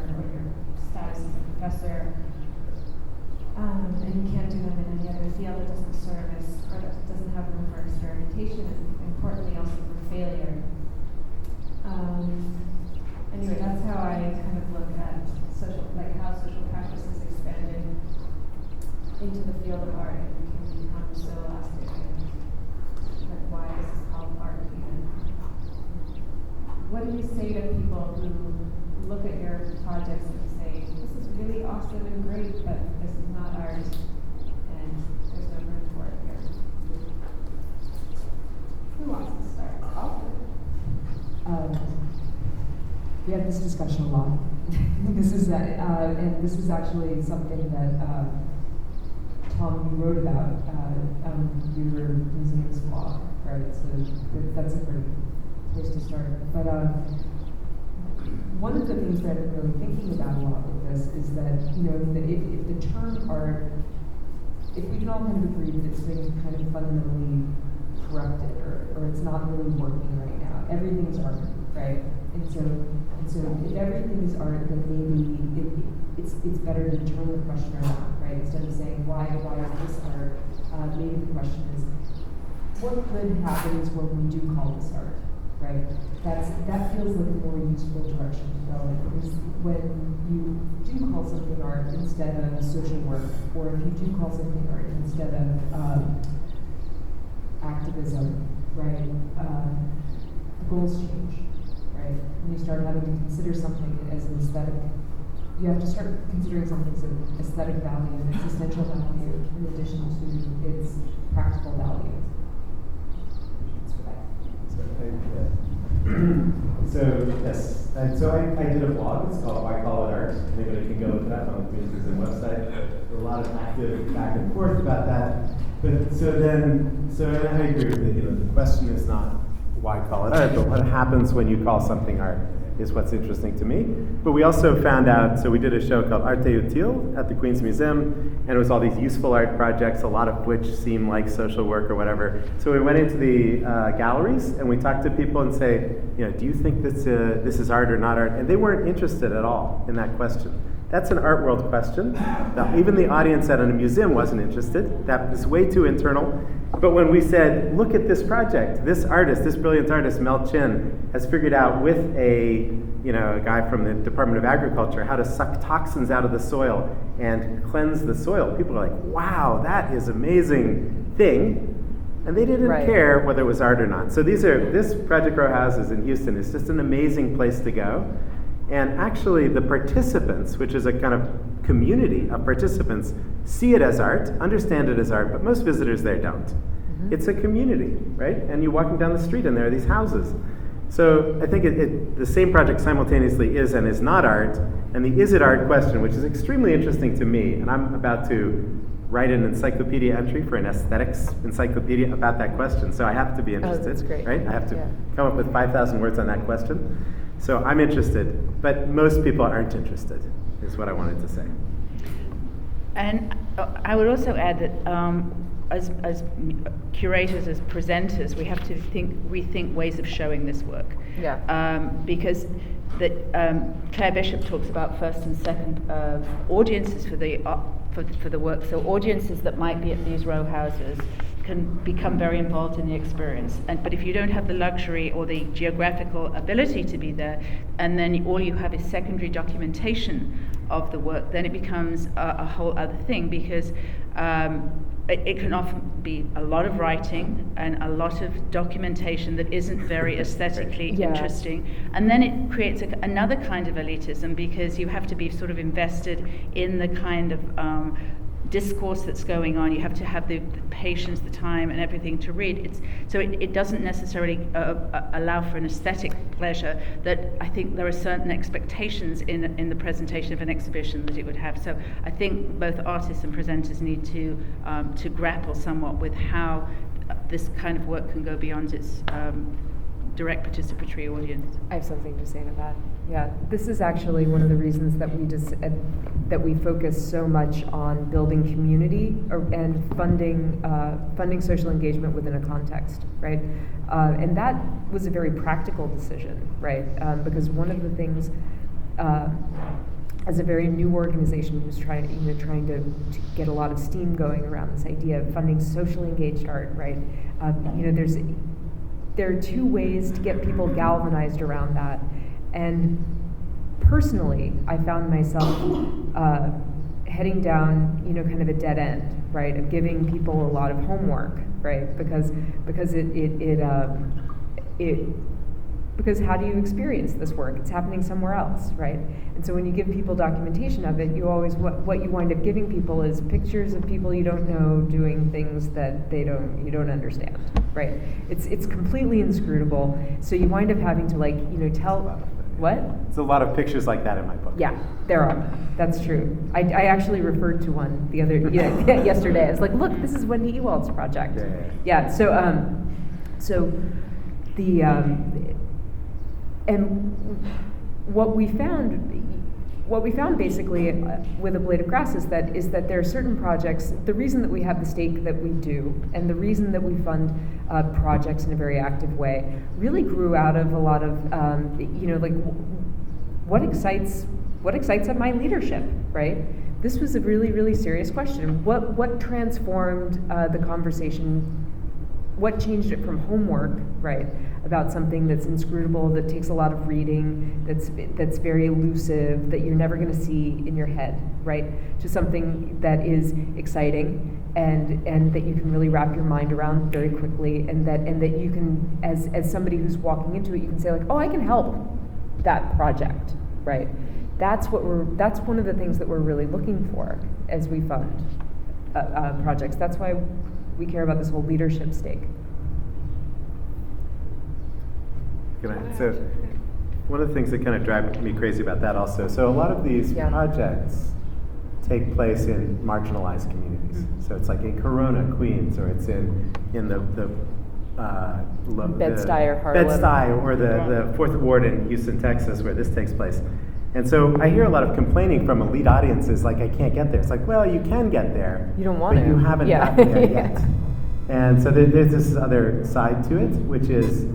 [SPEAKER 1] status as a professor. And you can't do them in any other field that doesn't service or that doesn't have room for experimentation, and importantly also for failure. Anyway, that's how I kind of look at how social practice has expanded into the field of art and can become so elastic, and why this is called art even. What do you say to people who look at your projects and say, this is really awesome and great, but this is not art, and there's no room for it here? Who wants to start?
[SPEAKER 5] We had this discussion a lot. This is and this is actually something that Tom, you wrote about your museum's blog, right? So that's a great place to start. But one of the things that I'm really thinking about a lot with this is that, that if the term art, if we can all kind of agree that it's been kind of fundamentally corrupted or it's not really working right now, everything's art, right? And so if everything is art, then maybe it's better to turn the question around, right? Instead of saying why is this art, maybe the question is what good happens when we do call this art, right? That feels like a more useful direction to go in, because when you do call something art instead of social work, or if you do call something art instead of activism, right? The goals change, right? When you start having to consider something as an aesthetic, you have to start considering something as an aesthetic value and its essential value in addition to its practical value.
[SPEAKER 3] So yes, so I did a blog. It's called Why Call It Art. Anybody can go look it up on the Queen's Museum website. There's a lot of active back and forth about that. But so I agree with it. The question is not why call it art, but what happens when you call something art is what's interesting to me. But we also found out, so we did a show called Arte Utile at the Queen's Museum, and it was all these useful art projects, a lot of which seem like social work or whatever. So we went into the galleries and we talked to people and say, do you think this is art or not art? And they weren't interested at all in that question. That's an art world question. Now, even the audience at a museum wasn't interested. That was way too internal. But when we said, look at this project, this artist, this brilliant artist, Mel Chin, has figured out with a guy from the Department of Agriculture how to suck toxins out of the soil and cleanse the soil. People are like, wow, that is amazing thing. And they didn't care whether it was art or not. So this Project Row Houses in Houston is just an amazing place to go. And actually the participants, which is a kind of community of participants, see it as art, understand it as art, but most visitors there don't. Mm-hmm. It's a community, right? And you're walking down the street and there are these houses. So I think the same project simultaneously is and is not art, and the is it art question, which is extremely interesting to me, and I'm about to write an encyclopedia entry for an aesthetics encyclopedia about that question, so I have to be interested,
[SPEAKER 5] that's great.
[SPEAKER 3] Right? I have to come up with 5,000 words on that question. So I'm interested, but most people aren't interested, is what I wanted to say.
[SPEAKER 4] And I would also add that as curators, as presenters, we have to rethink ways of showing this work.
[SPEAKER 5] Yeah.
[SPEAKER 4] Because Claire Bishop talks about first and second audiences for the work. So audiences that might be at these row houses can become very involved in the experience. But if you don't have the luxury or the geographical ability to be there, and then all you have is secondary documentation of the work, then it becomes a whole other thing, because it can often be a lot of writing and a lot of documentation that isn't very aesthetically interesting. And then it creates another kind of elitism, because you have to be sort of invested in the kind of discourse that's going on. You have to have the patience, the time, and everything to read. So it doesn't necessarily allow for an aesthetic pleasure that I think there are certain expectations in the presentation of an exhibition that it would have. So I think both artists and presenters need to grapple somewhat with how this kind of work can go beyond its direct participatory audience.
[SPEAKER 5] I have something to say to that. Yeah, this is actually one of the reasons that we focus so much on building community and funding social engagement within a context, right? And that was a very practical decision, right? Because one of the things, as a very new organization who's trying to get a lot of steam going around this idea of funding socially engaged art, right? There are two ways to get people galvanized around that. And personally, I found myself heading down, kind of a dead end, right, of giving people a lot of homework, right, because how do you experience this work? It's happening somewhere else, right? And so when you give people documentation of it, you always what you wind up giving people is pictures of people you don't know doing things that you don't understand, right? It's completely inscrutable. So you wind up having to tell. What?
[SPEAKER 3] There's a lot of pictures like that in my book.
[SPEAKER 5] Yeah, there are. That's true. I actually referred to one yesterday. I was like, look, this is Wendy Ewald's project. Yeah. So the and what we found basically with A Blade of Grass is that there are certain projects. The reason that we have the stake that we do, and the reason that we fund projects in a very active way, really grew out of a lot of what excites at my leadership, right? This was a really, really serious question. What transformed the conversation? What changed it from homework, right, about something that's inscrutable, that takes a lot of reading, that's very elusive, that you're never going to see in your head, right, to something that is exciting and that you can really wrap your mind around very quickly, and that you can, as somebody who's walking into it, you can say like, oh, I can help that project, right? That's one of the things that we're really looking for as we fund projects. That's why we care about this whole leadership stake.
[SPEAKER 3] So one of the things that kind of drive me crazy about that also, so a lot of these projects take place in marginalized communities. Mm-hmm. So it's like in Corona, Queens, or it's in the
[SPEAKER 5] Bed-Stuy, Harlem.
[SPEAKER 3] Bed-Stuy, or the Fourth Ward in Houston, Texas, where this takes place. And so I hear a lot of complaining from elite audiences, like, I can't get there. It's like, well, you can get there.
[SPEAKER 5] You don't want to.
[SPEAKER 3] But you haven't gotten there yet. And so there's this other side to it, which is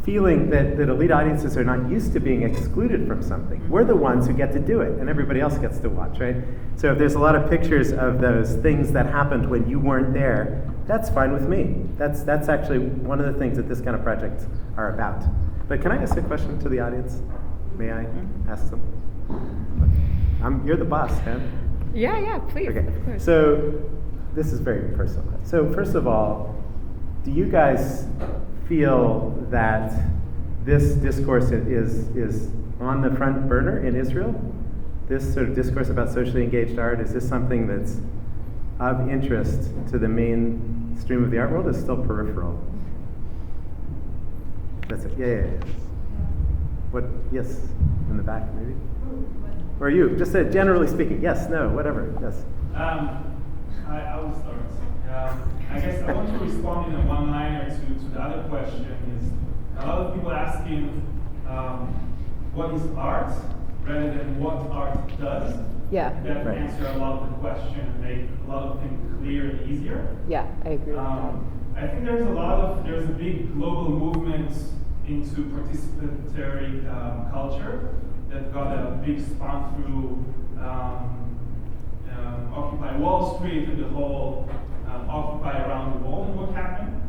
[SPEAKER 3] feeling that elite audiences are not used to being excluded from something. We're the ones who get to do it, and everybody else gets to watch, right? So if there's a lot of pictures of those things that happened when you weren't there, that's fine with me. That's actually one of the things that this kind of projects are about. But can I ask a question to the audience? May I ask them? You're the boss, man.
[SPEAKER 5] Yeah, please.
[SPEAKER 3] Okay.
[SPEAKER 5] Of course.
[SPEAKER 3] So this is very personal. So first of all, do you guys feel that this discourse is on the front burner in Israel? This sort of discourse about socially engaged art, is this something that's of interest to the mainstream of the art world, or is still peripheral? That's it. Yeah. What? Yes, in the back, maybe. Or you? Just generally speaking. Yes. No. Whatever. Yes.
[SPEAKER 6] I will start. I guess I want to respond in a one-liner to the other question. Is a lot of people asking what is art rather than what art does.
[SPEAKER 5] Yeah.
[SPEAKER 6] That answer a lot of the question and make a lot of things clearer and easier.
[SPEAKER 5] Yeah, I agree with that.
[SPEAKER 6] I think there's a big global movement into participatory culture that got a big spun through Occupy Wall Street and the whole Occupy around the world and what happened.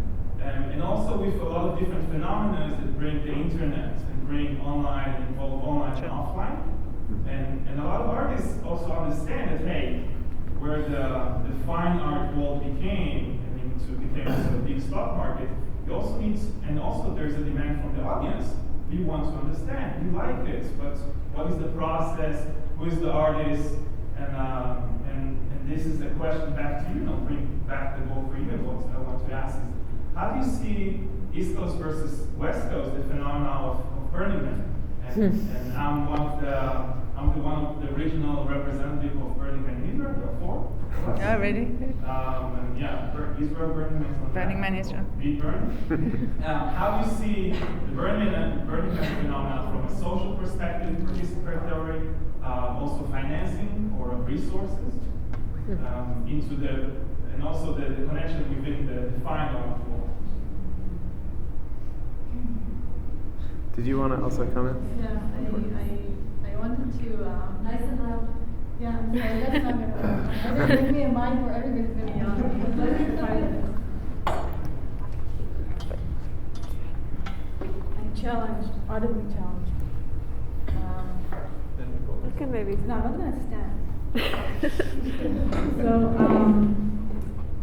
[SPEAKER 6] And also with a lot of different phenomena that bring the internet and bring online and involve online and offline. And a lot of artists also understand that, hey, where the fine art world became, became also a big stock market, you also need, and also there's a demand from the audience. We want to understand, we like it, but what is the process, who is the artist, and this is a question back to you, bring back the goal for you. What I want to ask is, how do you see East Coast versus West Coast, the phenomenon of Burning Man? And I'm one of the original representative of Burning Man in Israel. There are 4.
[SPEAKER 7] Oh, really?
[SPEAKER 6] And yeah, Israel Burning Man is on
[SPEAKER 7] Burning Man Israel.
[SPEAKER 6] Be burned. How do you see the Burning Man phenomenon from a social perspective, participatory, also financing or resources, into the, and also the connection within the final floor?
[SPEAKER 3] Did you want to also comment?
[SPEAKER 8] Yeah, I wanted to nice and loud. Yeah, I'm sorry, that's not gonna work. Give me a mic where everybody's gonna be on because let's be quiet. I'm challenged, audibly challenged.
[SPEAKER 1] You can maybe.
[SPEAKER 8] No, I'm not gonna stand. So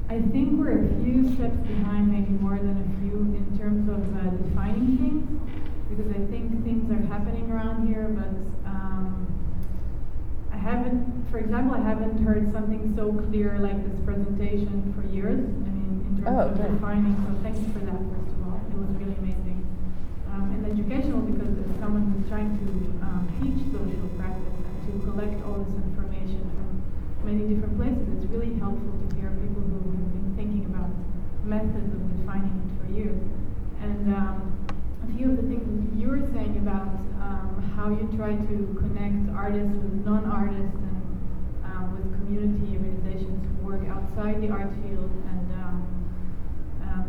[SPEAKER 8] I think we're a few steps behind, maybe more than a few, in terms of defining things. Because I think things are happening around here, but for example, I haven't heard something so clear like this presentation for years. I mean, in terms of defining, so thank you for that, first of all. It was really amazing. And educational, because as someone who's trying to teach social practice and to collect all this information from many different places, it's really helpful to hear people who have been thinking about methods of defining it for years. And a few of the things you were saying about how you try to connect artists with non-artists and with community organizations who work outside the art field, and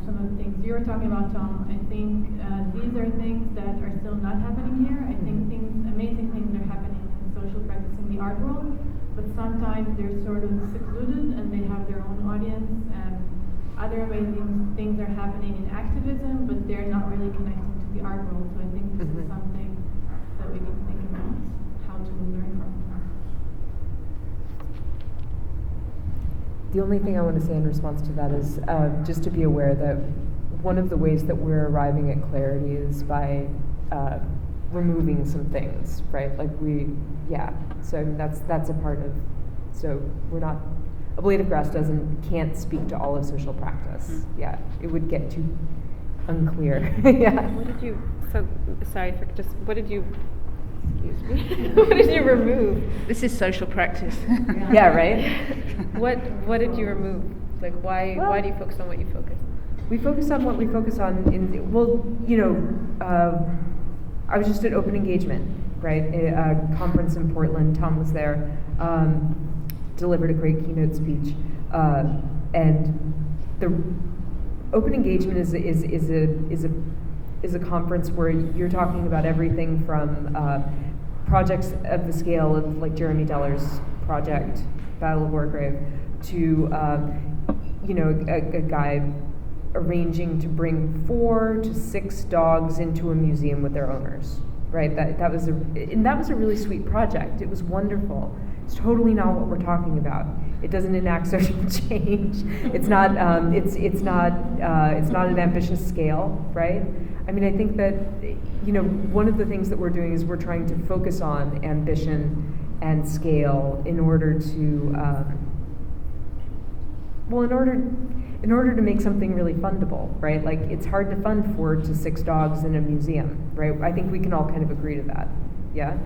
[SPEAKER 8] some of the things you were talking about, Tom, I think these are things that are still not happening here. I think amazing things are happening in social practice in the art world, but sometimes they're sort of secluded and they have their own audience, and other amazing things are happening in activism, but they're not really connecting to the art world. So I think this is something that we can think about how to learn from.
[SPEAKER 5] The only thing I want to say in response to that is just to be aware that one of the ways that we're arriving at clarity is by removing some things, right? So that's a part of, so we're not, a blade of grass can't speak to all of social practice. Yeah, it would get too unclear. Yeah.
[SPEAKER 1] What did you, what did you, excuse me, what did you remove?
[SPEAKER 7] This is social practice.
[SPEAKER 5] Yeah, right?
[SPEAKER 1] What did you remove? Like, why do you focus on what you focus?
[SPEAKER 5] We focus on what we focus on I was just at Open Engagement, right? A conference in Portland. Tom was there, delivered a great keynote speech, and the Open Engagement is a conference where you're talking about everything from projects of the scale of like Jeremy Deller's project, Battle of Wargrave, to a guy arranging to bring 4 to 6 dogs into a museum with their owners, right? That was a really sweet project. It was wonderful. It's totally not what we're talking about. It doesn't enact social change. It's not an ambitious scale, right? I mean, I think that one of the things that we're doing is we're trying to focus on ambition and scale in order to in order to make something really fundable, right? Like, it's hard to fund 4 to 6 dogs in a museum, right? I think we can all kind of agree to that. Yeah?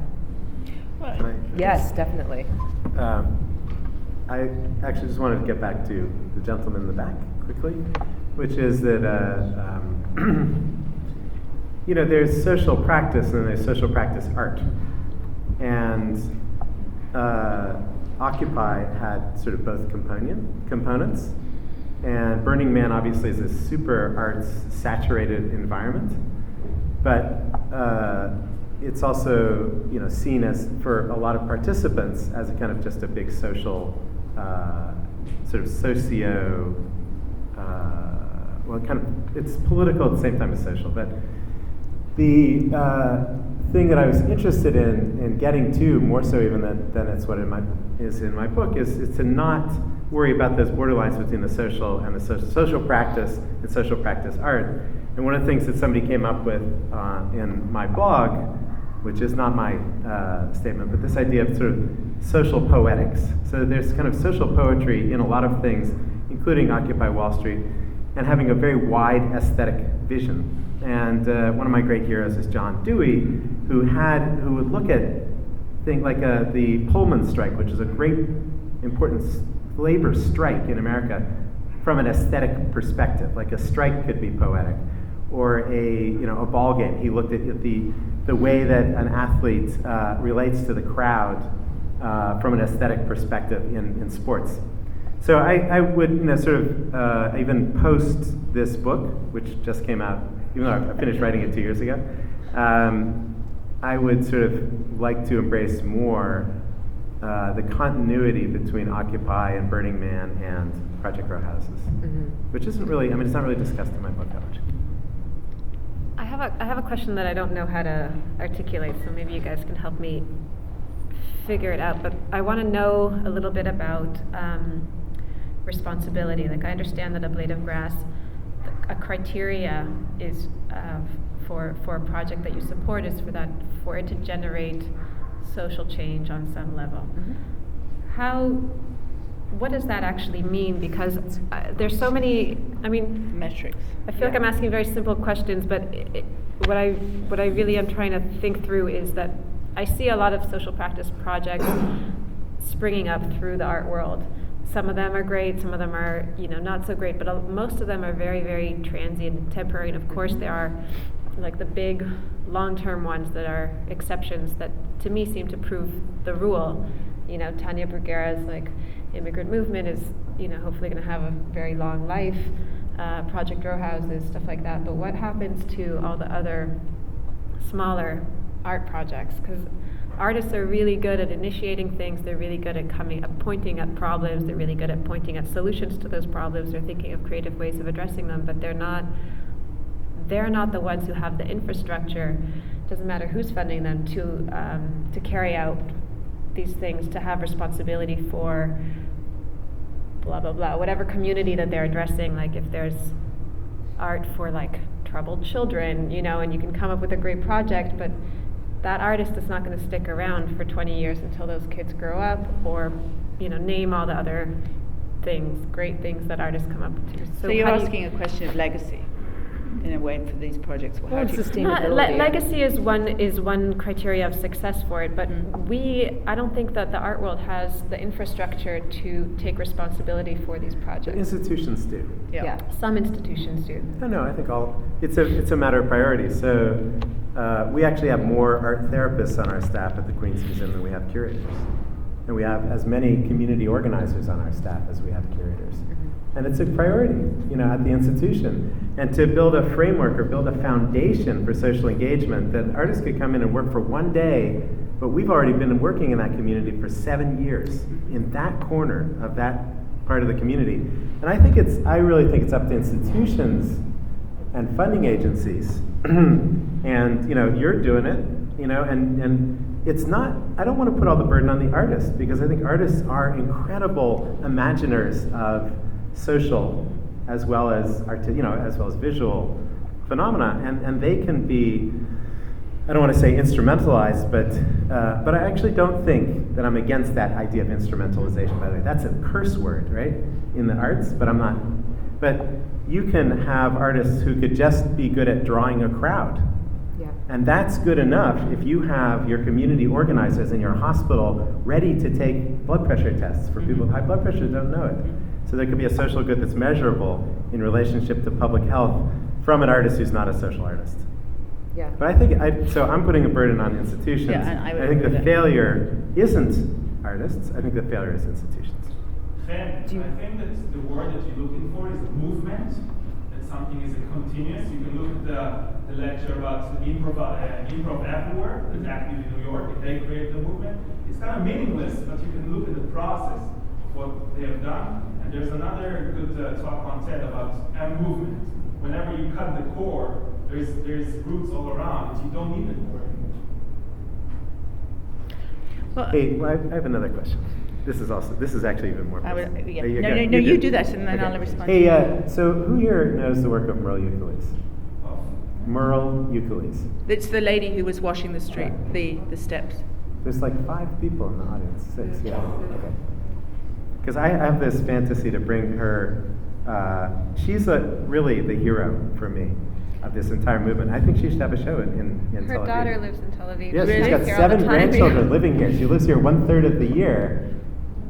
[SPEAKER 3] Right.
[SPEAKER 5] Yes, definitely.
[SPEAKER 3] I actually just wanted to get back to the gentleman in the back quickly, which is that there's social practice and there's social practice art. And Occupy had sort of both components. And Burning Man obviously is a super arts saturated environment, but it's also seen as, for a lot of participants, as a kind of just a big social sort of it's political at the same time as social. But the thing that I was interested in getting to, more so even than it's what is in my book, is to not worry about those borderlines between the social and the social practice and social practice art. And one of the things that somebody came up with in my blog, which is not my statement, but this idea of sort of social poetics. So there's kind of social poetry in a lot of things, including Occupy Wall Street, and having a very wide aesthetic vision. And one of my great heroes is John Dewey, who would look at things like the Pullman strike, which is a great important labor strike in America, from an aesthetic perspective. Like a strike could be poetic, or a ball game. He looked at the way that an athlete relates to the crowd from an aesthetic perspective in sports. So I would even post this book, which just came out, even though I finished writing it 2 years ago. I would sort of like to embrace more the continuity between Occupy and Burning Man and Project Row Houses, which isn't really, it's not really discussed in my book that much.
[SPEAKER 1] I have a question that I don't know how to articulate, so maybe you guys can help me figure it out. But I want to know a little bit about responsibility. Like, I understand that a blade of grass, a criteria is for a project that you support is for it to generate social change on some level. What does that actually mean? Because there's so many,
[SPEAKER 7] metrics.
[SPEAKER 1] I feel like I'm asking very simple questions, but what I really am trying to think through is that I see a lot of social practice projects springing up through the art world. Some of them are great, some of them are not so great, but most of them are very, very transient and temporary. And of course there are like the big long-term ones that are exceptions that to me seem to prove the rule. Tanya Bruguera's immigrant movement is hopefully going to have a very long life. Project Row Houses, stuff like that. But what happens to all the other smaller art projects? Because artists are really good at initiating things. They're really good at pointing at problems. They're really good at pointing at solutions to those problems. They're thinking of creative ways of addressing them. But they're not the ones who have the infrastructure. Doesn't matter who's funding them to carry out these things, to have responsibility for blah blah blah, whatever community that they're addressing. Like if there's art for troubled children, and you can come up with a great project, but that artist is not going to stick around for 20 years until those kids grow up, or name all the other great things that artists come up with.
[SPEAKER 7] So you're asking a question of legacy in a way for these projects.
[SPEAKER 5] Well, sustainability.
[SPEAKER 1] Legacy is one criteria of success for it, but I don't think that the art world has the infrastructure to take responsibility for these projects.
[SPEAKER 3] The institutions do.
[SPEAKER 1] Yeah. Some institutions do.
[SPEAKER 3] No, I think it's a matter of priorities. So we actually have more art therapists on our staff at the Queens Museum than we have curators. And we have as many community organizers on our staff as we have curators. And it's a priority, at the institution. And to build a framework or build a foundation for social engagement, that artists could come in and work for one day, but we've already been working in that community for 7 years, in that corner of that part of the community. And I really think it's up to institutions and funding agencies. And you're doing it, and it's not, I don't want to put all the burden on the artists, because I think artists are incredible imaginers of social as well as as well as visual phenomena, and they can be, I don't want to say instrumentalized, but I actually don't think that I'm against that idea of instrumentalization. By the way, that's a curse word, right, in the arts, but I'm not. But you can have artists who could just be good at drawing a crowd.
[SPEAKER 5] Yeah.
[SPEAKER 3] And that's good enough if you have your community organizers in your hospital ready to take blood pressure tests for people with high blood pressure who don't know it. So there could be a social good that's measurable in relationship to public health from an artist who's not a social artist.
[SPEAKER 5] Yeah.
[SPEAKER 3] But I think, so I'm putting a burden on institutions.
[SPEAKER 7] Yeah, and I would
[SPEAKER 3] think
[SPEAKER 7] agree
[SPEAKER 3] the
[SPEAKER 7] with that.
[SPEAKER 3] failure isn't artists, I think the failure is institutions.
[SPEAKER 6] I think that the word that you're looking for is movement, that something is continuous. You can look at the lecture about improv everywhere, that's active in New York, if they create the movement. It's kind of meaningless, but you can look at the process of what they have done. And there's another good talk on TED about movement. Whenever you cut the core, there's roots all around, and you don't need the core anymore.
[SPEAKER 3] Hey, I have another question. This is actually even more personal.
[SPEAKER 7] Yeah.
[SPEAKER 3] You
[SPEAKER 7] No,
[SPEAKER 3] go.
[SPEAKER 7] no, no, you do that, and then
[SPEAKER 3] Okay.
[SPEAKER 7] I'll respond.
[SPEAKER 3] Hey, so who here knows the work of Merle Euclides? Merle Euclides.
[SPEAKER 7] It's the lady who was washing the street, the steps.
[SPEAKER 3] There's like 5 people in the audience, 6, yeah. Okay. Because I have this fantasy to bring her. She's really the hero for me of this entire movement. I think she should have a show in
[SPEAKER 1] Her
[SPEAKER 3] Tel Aviv.
[SPEAKER 1] daughter lives in Tel Aviv.
[SPEAKER 3] Yes,
[SPEAKER 1] She
[SPEAKER 3] she's got
[SPEAKER 1] lives here all the
[SPEAKER 3] 7
[SPEAKER 1] time.
[SPEAKER 3] grandchildren living here. She lives here 1/3 of the year,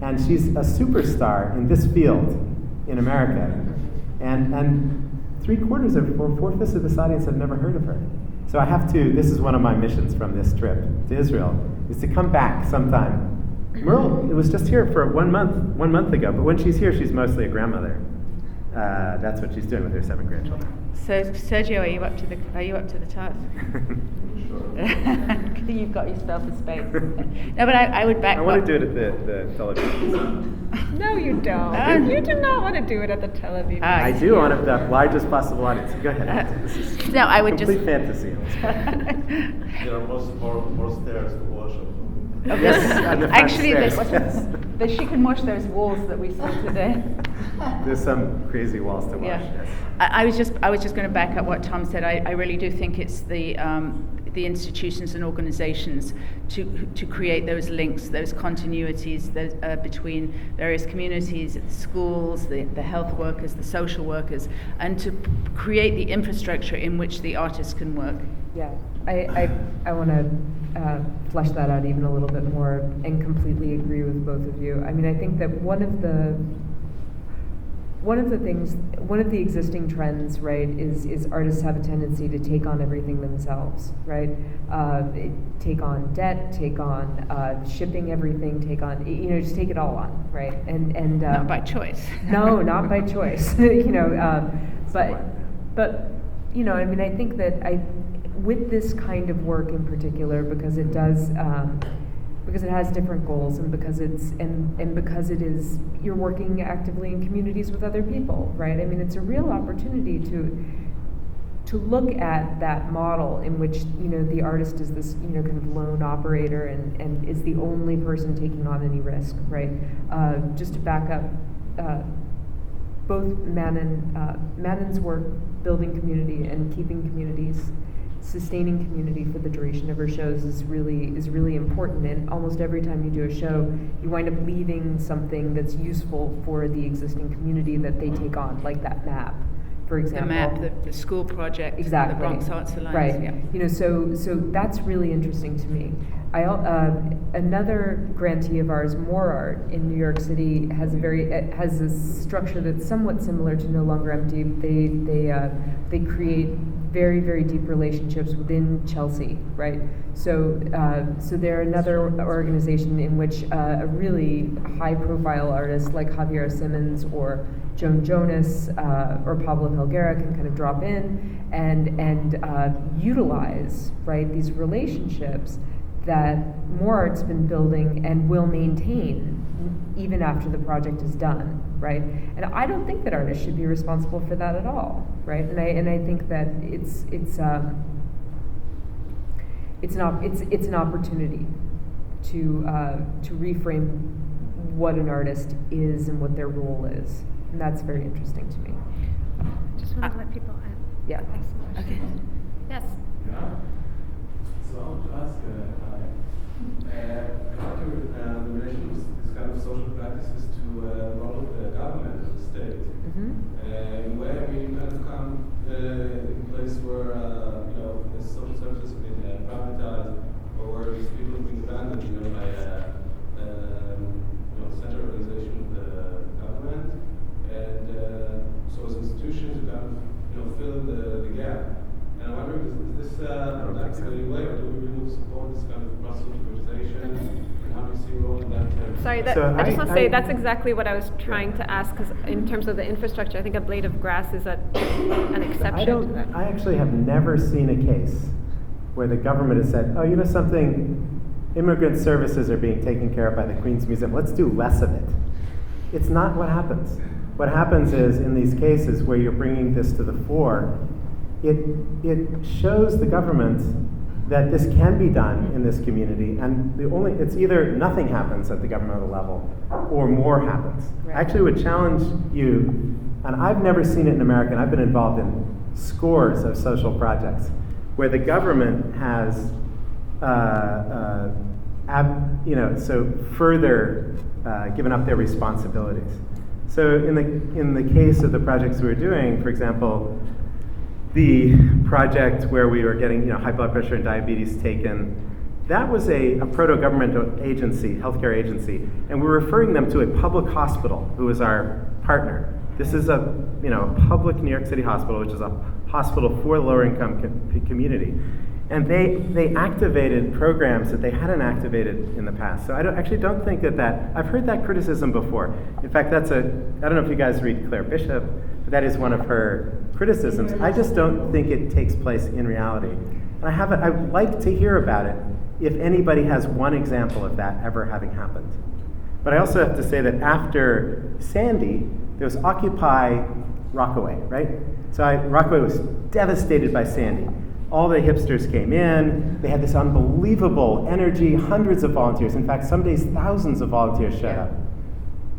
[SPEAKER 3] and she's a superstar in this field in America. And 3/4 or 4/5 of this audience have never heard of her. So I have to. This is one of my missions from this trip to Israel, is to come back sometime. Merle was just here for 1 month ago, but when she's here, she's mostly a grandmother. That's what she's doing with her 7 grandchildren.
[SPEAKER 7] So, Sergio, are you up to the task? You've got yourself a space. No, but I would back.
[SPEAKER 3] I want to do it at the Tel Aviv.
[SPEAKER 1] No, you don't. You do not want to do it at the Tel Aviv.
[SPEAKER 3] I do want the largest possible audience. Go ahead. This is
[SPEAKER 7] No, I would
[SPEAKER 3] complete
[SPEAKER 7] just.
[SPEAKER 3] fantasy.
[SPEAKER 9] There are more stairs to wash up.
[SPEAKER 3] Yes, on the front
[SPEAKER 7] Actually,
[SPEAKER 3] stairs.
[SPEAKER 7] she can wash those walls that we saw today.
[SPEAKER 3] There's some crazy walls to wash.
[SPEAKER 7] Yeah.
[SPEAKER 3] Yes.
[SPEAKER 7] I was just going to back up what Tom said. I really do think it's the institutions and organizations to create those links, those continuities between various communities, the schools, the health workers, the social workers, and to create the infrastructure in which the artists can work.
[SPEAKER 5] Yeah, I want to flesh that out even a little bit more and completely agree with both of you. I mean, I think that one of the existing trends, right, is artists have a tendency to take on everything themselves, right? Take on debt, take on shipping everything, take on, just take it all on, right? And
[SPEAKER 7] Not by choice.
[SPEAKER 5] No, not by choice. But I mean, I think that with this kind of work in particular, because it does. Because it has different goals, and because because it is, you're working actively in communities with other people, right? I mean, it's a real opportunity to look at that model in which the artist is this kind of lone operator and is the only person taking on any risk, right? Just to back up, both Manon's work building community and keeping communities, sustaining community for the duration of her shows is really important. And almost every time you do a show, you wind up leaving something that's useful for the existing community that they take on, like that map, for example.
[SPEAKER 7] The map, the school project,
[SPEAKER 5] exactly.
[SPEAKER 7] The Bronx Arts Alliance.
[SPEAKER 5] Right.
[SPEAKER 7] Yeah.
[SPEAKER 5] So that's really interesting to me. Another grantee of ours, More Art, in New York City, has a structure that's somewhat similar to No Longer Empty. They create very, very deep relationships within Chelsea, right? So they're another organization in which a really high-profile artist like Javier Simmons or Joan Jonas or Pablo Helguera can kind of drop in and utilize, right, these relationships that More Art's been building and will maintain even after the project is done, right? And I don't think that artists should be responsible for that at all, right? And I think that it's an opportunity to reframe what an artist is and what their role is, and that's very interesting to me.
[SPEAKER 1] Just want to let people
[SPEAKER 5] Yeah.
[SPEAKER 1] ask some questions. Yes.
[SPEAKER 9] Yeah. So I want to ask, how do the relation of this kind of social practices to the role of the government of the state? In a way, I mean, you kind of come in a place where the social services have been privatized, or where these people have been abandoned, by center organization of the government, and so as institutions, you kind of fill in the gap. And I'm wondering, is this active in any way, or do we really support this kind of process of privatization? And how do you see a role in that?
[SPEAKER 1] Sorry, I just want to say that's exactly what I was trying to ask, because in terms of the infrastructure, I think a blade of grass is an exception to that.
[SPEAKER 3] I actually have never seen a case where the government has said, oh, something, immigrant services are being taken care of by the Queen's Museum. Let's do less of it. It's not what happens. What happens is, in these cases where you're bringing this to the fore, it shows the government that this can be done in this community, and it's either nothing happens at the governmental level or more happens.
[SPEAKER 5] Right.
[SPEAKER 3] I actually would challenge you, and I've never seen it in America, and I've been involved in scores of social projects where the government has further given up their responsibilities. So in the case of the projects we were doing, for example, the project where we were getting high blood pressure and diabetes taken, that was a proto-governmental agency, healthcare agency, and we're referring them to a public hospital who is our partner. This is a public New York City hospital, which is a hospital for the lower income community. And they activated programs that they hadn't activated in the past. So I actually don't think that I've heard that criticism before. In fact, I don't know if you guys read Claire Bishop, but that is one of her criticisms. I just don't think it takes place in reality. And I'd like to hear about it if anybody has one example of that ever having happened. But I also have to say that after Sandy, there was Occupy Rockaway, right? So Rockaway was devastated by Sandy. All the hipsters came in, they had this unbelievable energy, hundreds of volunteers. In fact, some days thousands of volunteers showed up.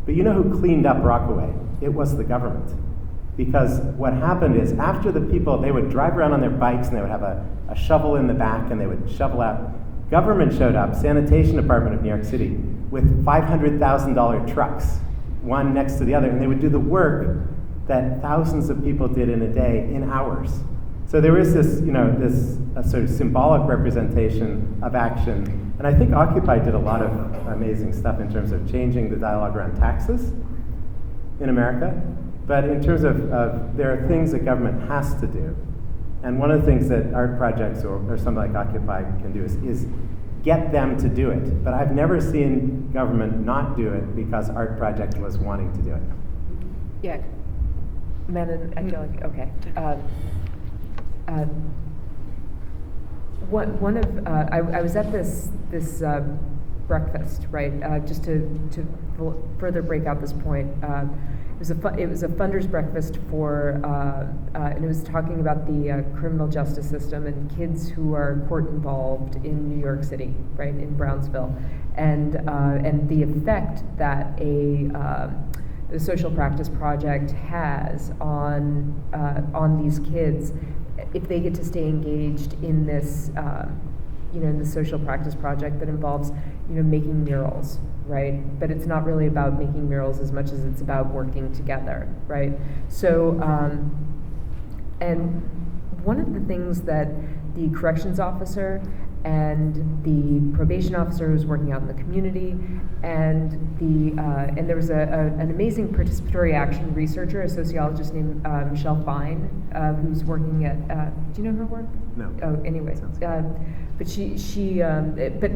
[SPEAKER 3] But you know who cleaned up Rockaway? It was the government. Because what happened is after the people, they would drive around on their bikes and they would have a shovel in the back and they would shovel out. Government showed up, Sanitation Department of New York City, with $500,000 trucks, one next to the other, and they would do the work that thousands of people did in a day in hours. So there is this, this sort of symbolic representation of action. And I think Occupy did a lot of amazing stuff in terms of changing the dialogue around taxes in America. But in terms of there are things that government has to do. And one of the things that art projects or something like Occupy can do is get them to do it. But I've never seen government not do it because art project was wanting to do it.
[SPEAKER 5] Yeah. Manon, I feel like, okay. I was at this breakfast, right? Just to further break out this point, it was a funders breakfast for, and it was talking about the criminal justice system and kids who are court involved in New York City, right, in Brownsville, and the effect that the social practice project has on these kids if they get to stay engaged in this, in the social practice project that involves, making murals, right? But it's not really about making murals as much as it's about working together, right? So, and one of the things that the corrections officer and the probation officer who's working out in the community, and there was an amazing participatory action researcher, a sociologist named Michelle Fine, who's working at. Do you know her work?
[SPEAKER 3] No.
[SPEAKER 5] Oh, anyway, but but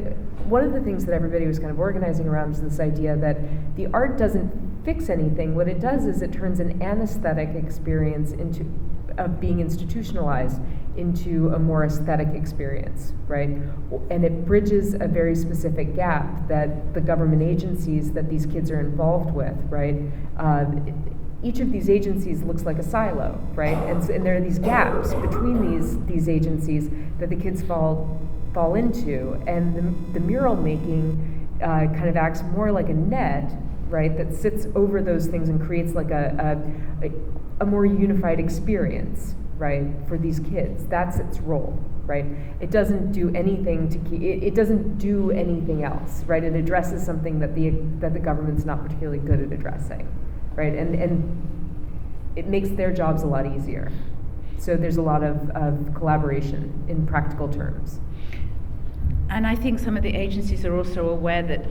[SPEAKER 5] one of the things that everybody was kind of organizing around is this idea that the art doesn't fix anything. What it does is it turns an anesthetic experience of being institutionalized into a more aesthetic experience, right? And it bridges a very specific gap that the government agencies that these kids are involved with, right? Each of these agencies looks like a silo, right? And there are these gaps between these agencies that the kids fall into, and the mural making kind of acts more like a net, right, that sits over those things and creates like a more unified experience, right, for these kids. That's its role, right? It doesn't do anything it doesn't do anything else, right? It addresses something that the government's not particularly good at addressing, right? And it makes their jobs a lot easier. So there's a lot of collaboration in practical terms.
[SPEAKER 7] And I think some of the agencies are also aware that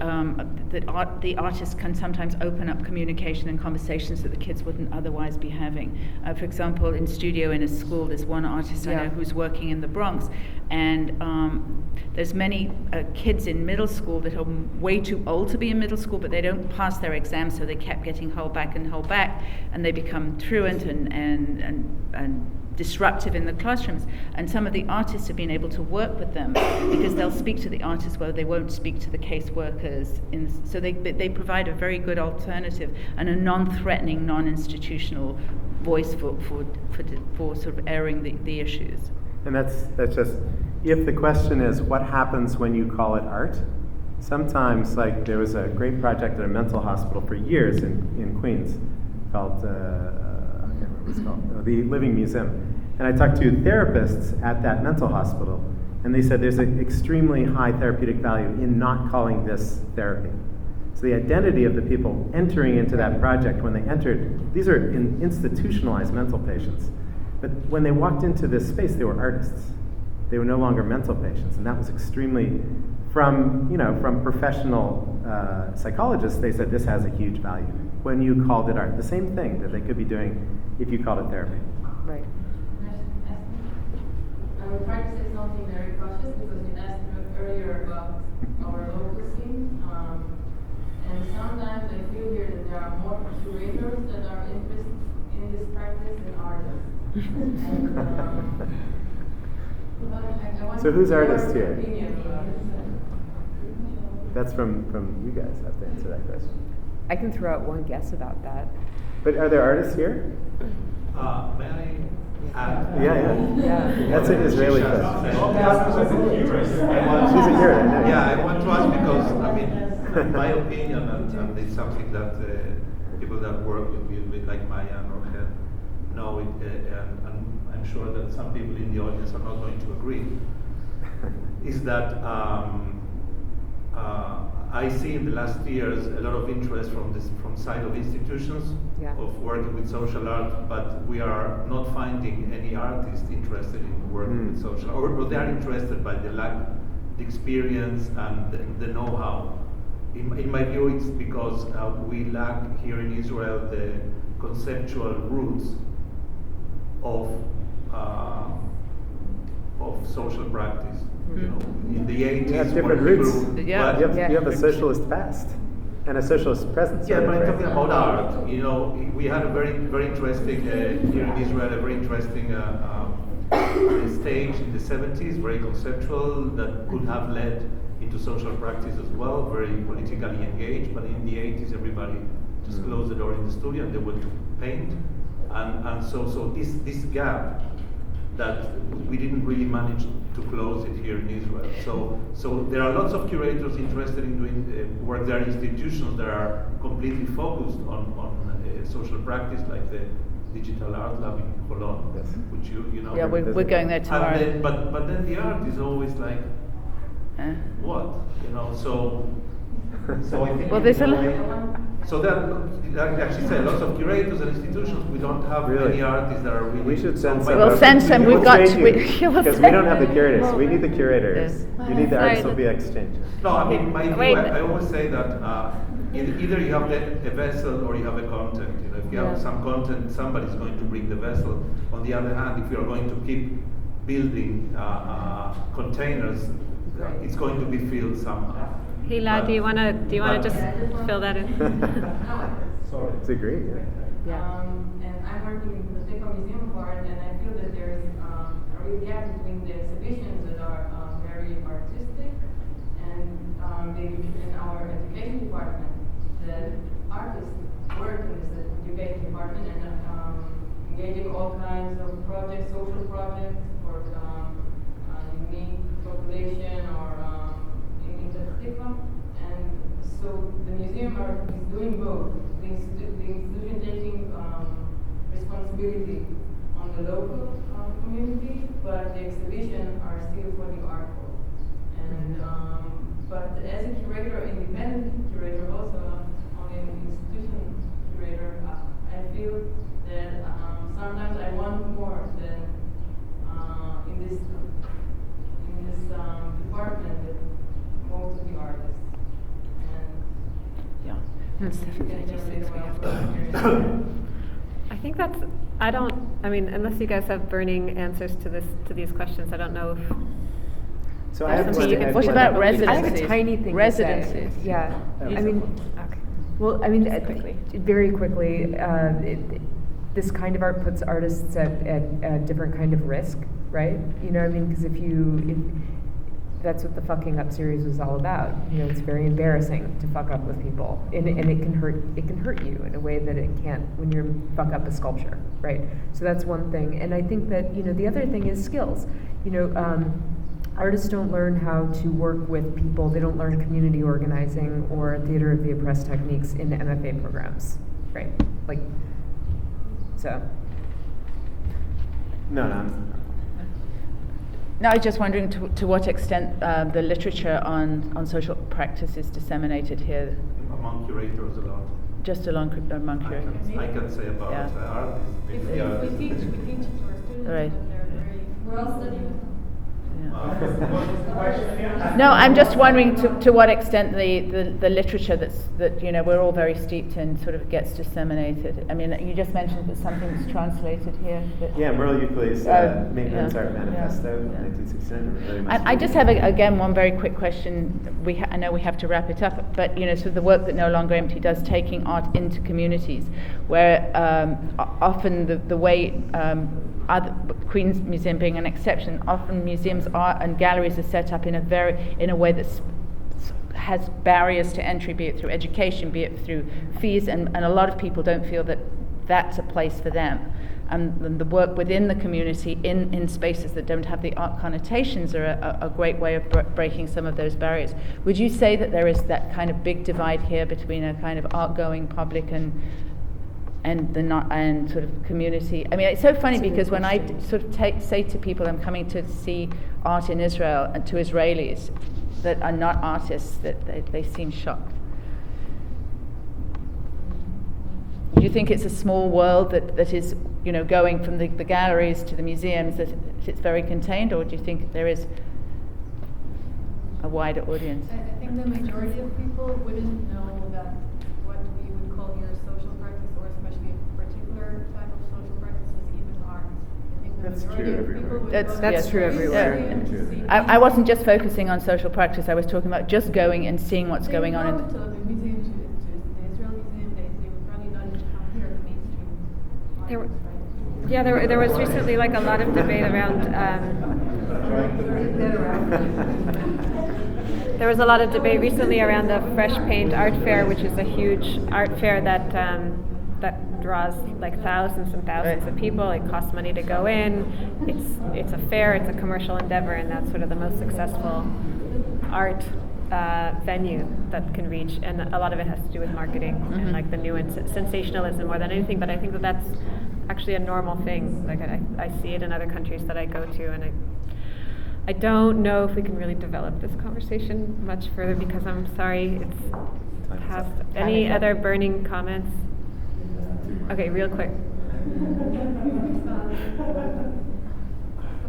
[SPEAKER 7] the artists can sometimes open up communication and conversations that the kids wouldn't otherwise be having. For example, in Studio in a School, there's one artist I know who's working in the Bronx, and there's many kids in middle school that are way too old to be in middle school, but they don't pass their exams, so they kept getting held back, and they become truant and disruptive in the classrooms. And some of the artists have been able to work with them because they'll speak to the artists where they won't speak to the caseworkers. So they provide a very good alternative and a non-threatening, non-institutional voice for sort of airing the issues.
[SPEAKER 3] And that's just, if the question is what happens when you call it art, sometimes, like, there was a great project at a mental hospital for years in Queens called, I can't remember what it's called, the Living Museum. And I talked to therapists at that mental hospital, and they said there's an extremely high therapeutic value in not calling this therapy. So the identity of the people entering into that project, when they entered, these are institutionalized mental patients. But when they walked into this space, they were artists. They were no longer mental patients, and that was extremely, from professional psychologists, they said this has a huge value. When you called it art, the same thing that they could be doing if you called it therapy.
[SPEAKER 5] Right.
[SPEAKER 10] I would try to say something very cautious because you asked earlier about our local scene. And sometimes I feel here that there are more curators that are interested in this practice than artists. And, I want
[SPEAKER 3] So who's
[SPEAKER 10] your
[SPEAKER 3] artist here?
[SPEAKER 10] opinion about it.
[SPEAKER 3] That's from you guys have to answer that question.
[SPEAKER 5] I can throw out one guess about that.
[SPEAKER 3] But are there artists here?
[SPEAKER 2] May I add?
[SPEAKER 3] Yeah. That's an Israeli question. She's a curator.
[SPEAKER 2] Yeah, I want to ask because, I mean, my opinion, and it's something that people that work with like Maya or Ken know it, and I'm sure that some people in the audience are not going to agree, is that I see in the last years a lot of interest from side of institutions of working with social art, but we are not finding any artists interested in working with social art, or they are interested by the lack, the experience and the know-how. In my view, it's because we lack here in Israel the conceptual roots of social practice. You know, in the 80s,
[SPEAKER 3] You have different roots. You have a
[SPEAKER 5] Yeah.
[SPEAKER 3] socialist past and a socialist present.
[SPEAKER 2] Yeah, but I'm talking about art. You know, we had a very, very interesting here in Israel, a very interesting stage in the 70s, very conceptual, that could have led into social practice as well, very politically engaged. But in the 80s, everybody just closed the door in the studio and they went to paint, and so this gap that we didn't really manage to close it here in Israel. So there are lots of curators interested in doing work. There are institutions that are completely focused on social practice, like the Digital Art Lab in Cologne, which you know.
[SPEAKER 7] Yeah, we're going there tomorrow.
[SPEAKER 2] And then, but then the art is always like, what? You know, so I think.
[SPEAKER 7] Well, there's a
[SPEAKER 2] So like she said, lots of curators and institutions. We don't have any artists that are really.
[SPEAKER 3] We should send some.
[SPEAKER 7] We'll send some. We've got to,
[SPEAKER 3] because we don't have the curators. We need the curators. You need the artists will be exchanged.
[SPEAKER 2] No, I mean, my view, I always say that either you have a vessel or you have a content. You know, if you have some content, somebody's going to bring the vessel. On the other hand, if you are going to keep building containers, it's going to be filled somehow.
[SPEAKER 1] Hila, do you want to just fill that in?
[SPEAKER 2] Sorry.
[SPEAKER 3] It's agreed.
[SPEAKER 10] And I'm working in the Finkelpearl Museum of Art, and I feel that there's a real gap between the exhibitions that are very artistic and in our education department. The artists work in this education department and engaging all kinds of projects, social projects for unique population or and so the museum is doing both. The institution taking responsibility on the local community, but the exhibition are still for the art world. And but as a curator, independent curator, also on an institution curator, I feel that sometimes I want more than in this department. Most of the artists.
[SPEAKER 1] I think that's. I mean, unless you guys have burning answers to these questions, I don't know if.
[SPEAKER 3] So I have
[SPEAKER 1] something you can
[SPEAKER 7] What
[SPEAKER 1] push
[SPEAKER 7] about
[SPEAKER 1] back.
[SPEAKER 7] residencies?
[SPEAKER 5] I have a tiny thing.
[SPEAKER 7] Residencies.
[SPEAKER 5] To say. Yeah. I mean,
[SPEAKER 1] Okay.
[SPEAKER 5] well, I mean,
[SPEAKER 1] Just quickly.
[SPEAKER 5] very quickly, this kind of art puts artists at a different kind of risk, right? You know what I mean? Because if that's what the fucking up series was all about. You know, it's very embarrassing to fuck up with people, and it can hurt. It can hurt you in a way that it can't when you fuck up a sculpture, right? So that's one thing. And I think that the other thing is skills. artists don't learn how to work with people. They don't learn community organizing or theater of the oppressed techniques in the MFA programs, right? Like, so.
[SPEAKER 3] No.
[SPEAKER 4] No, I was just wondering to what extent the literature on social practice is disseminated here.
[SPEAKER 2] Among curators a lot.
[SPEAKER 4] Just among curators.
[SPEAKER 2] I can say about art is
[SPEAKER 8] We teach to our students,
[SPEAKER 4] Right.
[SPEAKER 8] and they're very.
[SPEAKER 10] We're all studying.
[SPEAKER 4] No, I'm just wondering to what extent the literature that we're all very steeped in sort of gets disseminated. I mean, you just mentioned that something's translated here.
[SPEAKER 3] Yeah, Merle Euclid's Maintenance Art Manifesto, 1969.
[SPEAKER 4] I just have again one very quick question. I know we have to wrap it up, but so the work that No Longer Empty does, taking art into communities, where often the way Queen's Museum being an exception, often museums and galleries are set up in a way that has barriers to entry, be it through education, be it through fees, and a lot of people don't feel that that's a place for them. And the work within the community in spaces that don't have the art connotations are a great way of breaking some of those barriers. Would you say that there is that kind of big divide here between a kind of art-going public and sort of community? I mean, it's so funny because when I sort of say to people I'm coming to see art in Israel, and to Israelis that are not artists, that they seem shocked. Do you think it's a small world that is going from the galleries to the museums, that it's very contained, or do you think there is a wider audience?
[SPEAKER 8] I think the majority of people wouldn't know that what we would call here social practice, or especially a particular type of social practice, is even art. I think the
[SPEAKER 3] That's
[SPEAKER 8] majority
[SPEAKER 3] true
[SPEAKER 8] of
[SPEAKER 3] everywhere.
[SPEAKER 8] people would
[SPEAKER 4] That's
[SPEAKER 8] go
[SPEAKER 5] That's
[SPEAKER 8] to
[SPEAKER 5] true
[SPEAKER 8] the
[SPEAKER 5] everywhere.
[SPEAKER 8] museum to see
[SPEAKER 4] I wasn't just focusing on social practice, I was talking about just going and seeing what's
[SPEAKER 8] They
[SPEAKER 4] going on
[SPEAKER 8] go
[SPEAKER 4] in
[SPEAKER 8] to the museum, to the Israel Museum, they would probably not even come here, the mainstream
[SPEAKER 1] There were-
[SPEAKER 8] artists, right?
[SPEAKER 1] Yeah, there was recently like a lot of debate around. There was a lot of debate recently around the Fresh Paint Art Fair, which is a huge art fair that draws like thousands and thousands of people. It costs money to go in. It's a fair. It's a commercial endeavor, and that's sort of the most successful art venue that can reach. And a lot of it has to do with marketing and like the new sensationalism more than anything. But I think that's actually a normal thing. Like I see it in other countries that I go to, and I don't know if we can really develop this conversation much further because I'm sorry it's past. Any other burning comments? Okay, real quick.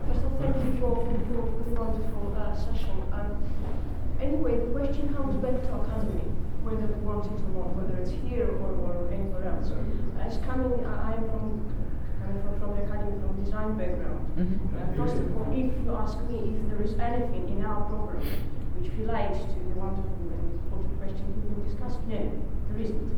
[SPEAKER 11] First of all, thank you for the wonderful session. Anyway, the question comes back to academy, whether we want it or not, whether it's here or anywhere else. As coming, I am from the academy, from design background. First of all, if you ask me if there is anything in our program which relates to the wonderful and important question we will discuss, no, there isn't.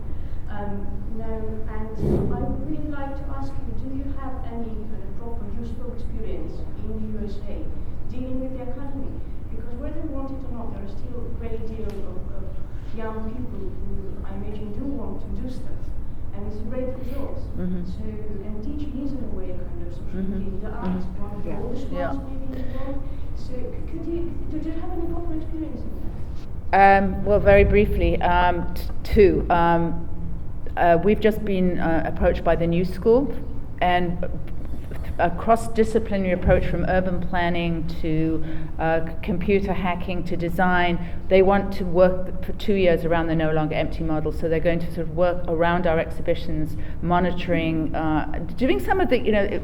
[SPEAKER 11] No, and I would really like to ask you, do you have any kind of proper useful experience in the USA dealing with the academy? Because whether you want it or not, there is still a great deal of young people who I imagine do want to do stuff, and it's great results. So, and teaching is in a way a kind of social media art, one of the oldest ones maybe in the world. So, did you have any proper experience in that?
[SPEAKER 4] Well, very briefly, two. We've just been approached by the New School, and a cross-disciplinary approach from urban planning to computer hacking to design. They want to work for 2 years around the No Longer Empty model, so they're going to sort of work around our exhibitions, monitoring, doing some of the,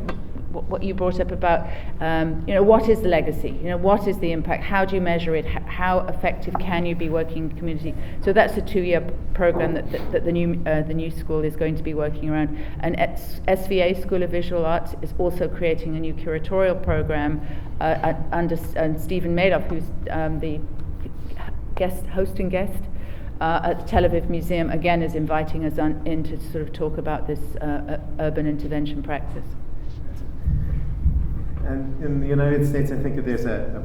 [SPEAKER 4] what you brought up about, what is the legacy? What is the impact? How do you measure it? How effective can you be working in the community? So that's a 2-year program that the new school is going to be working around. And SVA, School of Visual Arts, is also creating a new curatorial program under Stephen Madoff, who's the hosting guest at the Tel Aviv Museum, again is inviting us in to sort of talk about this urban intervention practice.
[SPEAKER 3] And in the United States, I think that there's a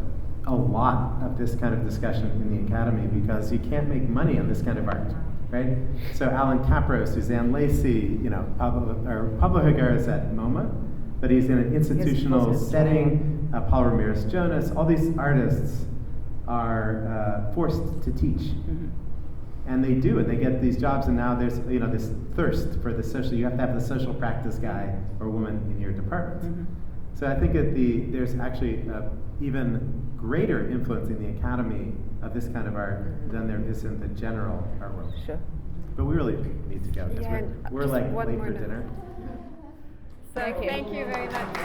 [SPEAKER 3] lot of this kind of discussion in the academy because you can't make money on this kind of art, right? So Alan Capro, Suzanne Lacey, Pablo Higuera is at MoMA, but he's in an institutional setting. Paul Ramirez-Jonas, all these artists are forced to teach. And they do, and they get these jobs, and now there's this thirst for the social. You have to have the social practice guy or woman in your department. So I think there's actually even greater influence in the academy of this kind of art than there is in the general art world.
[SPEAKER 4] Sure.
[SPEAKER 3] But we really need to go because we're like late for dinner.
[SPEAKER 1] So thank you very much.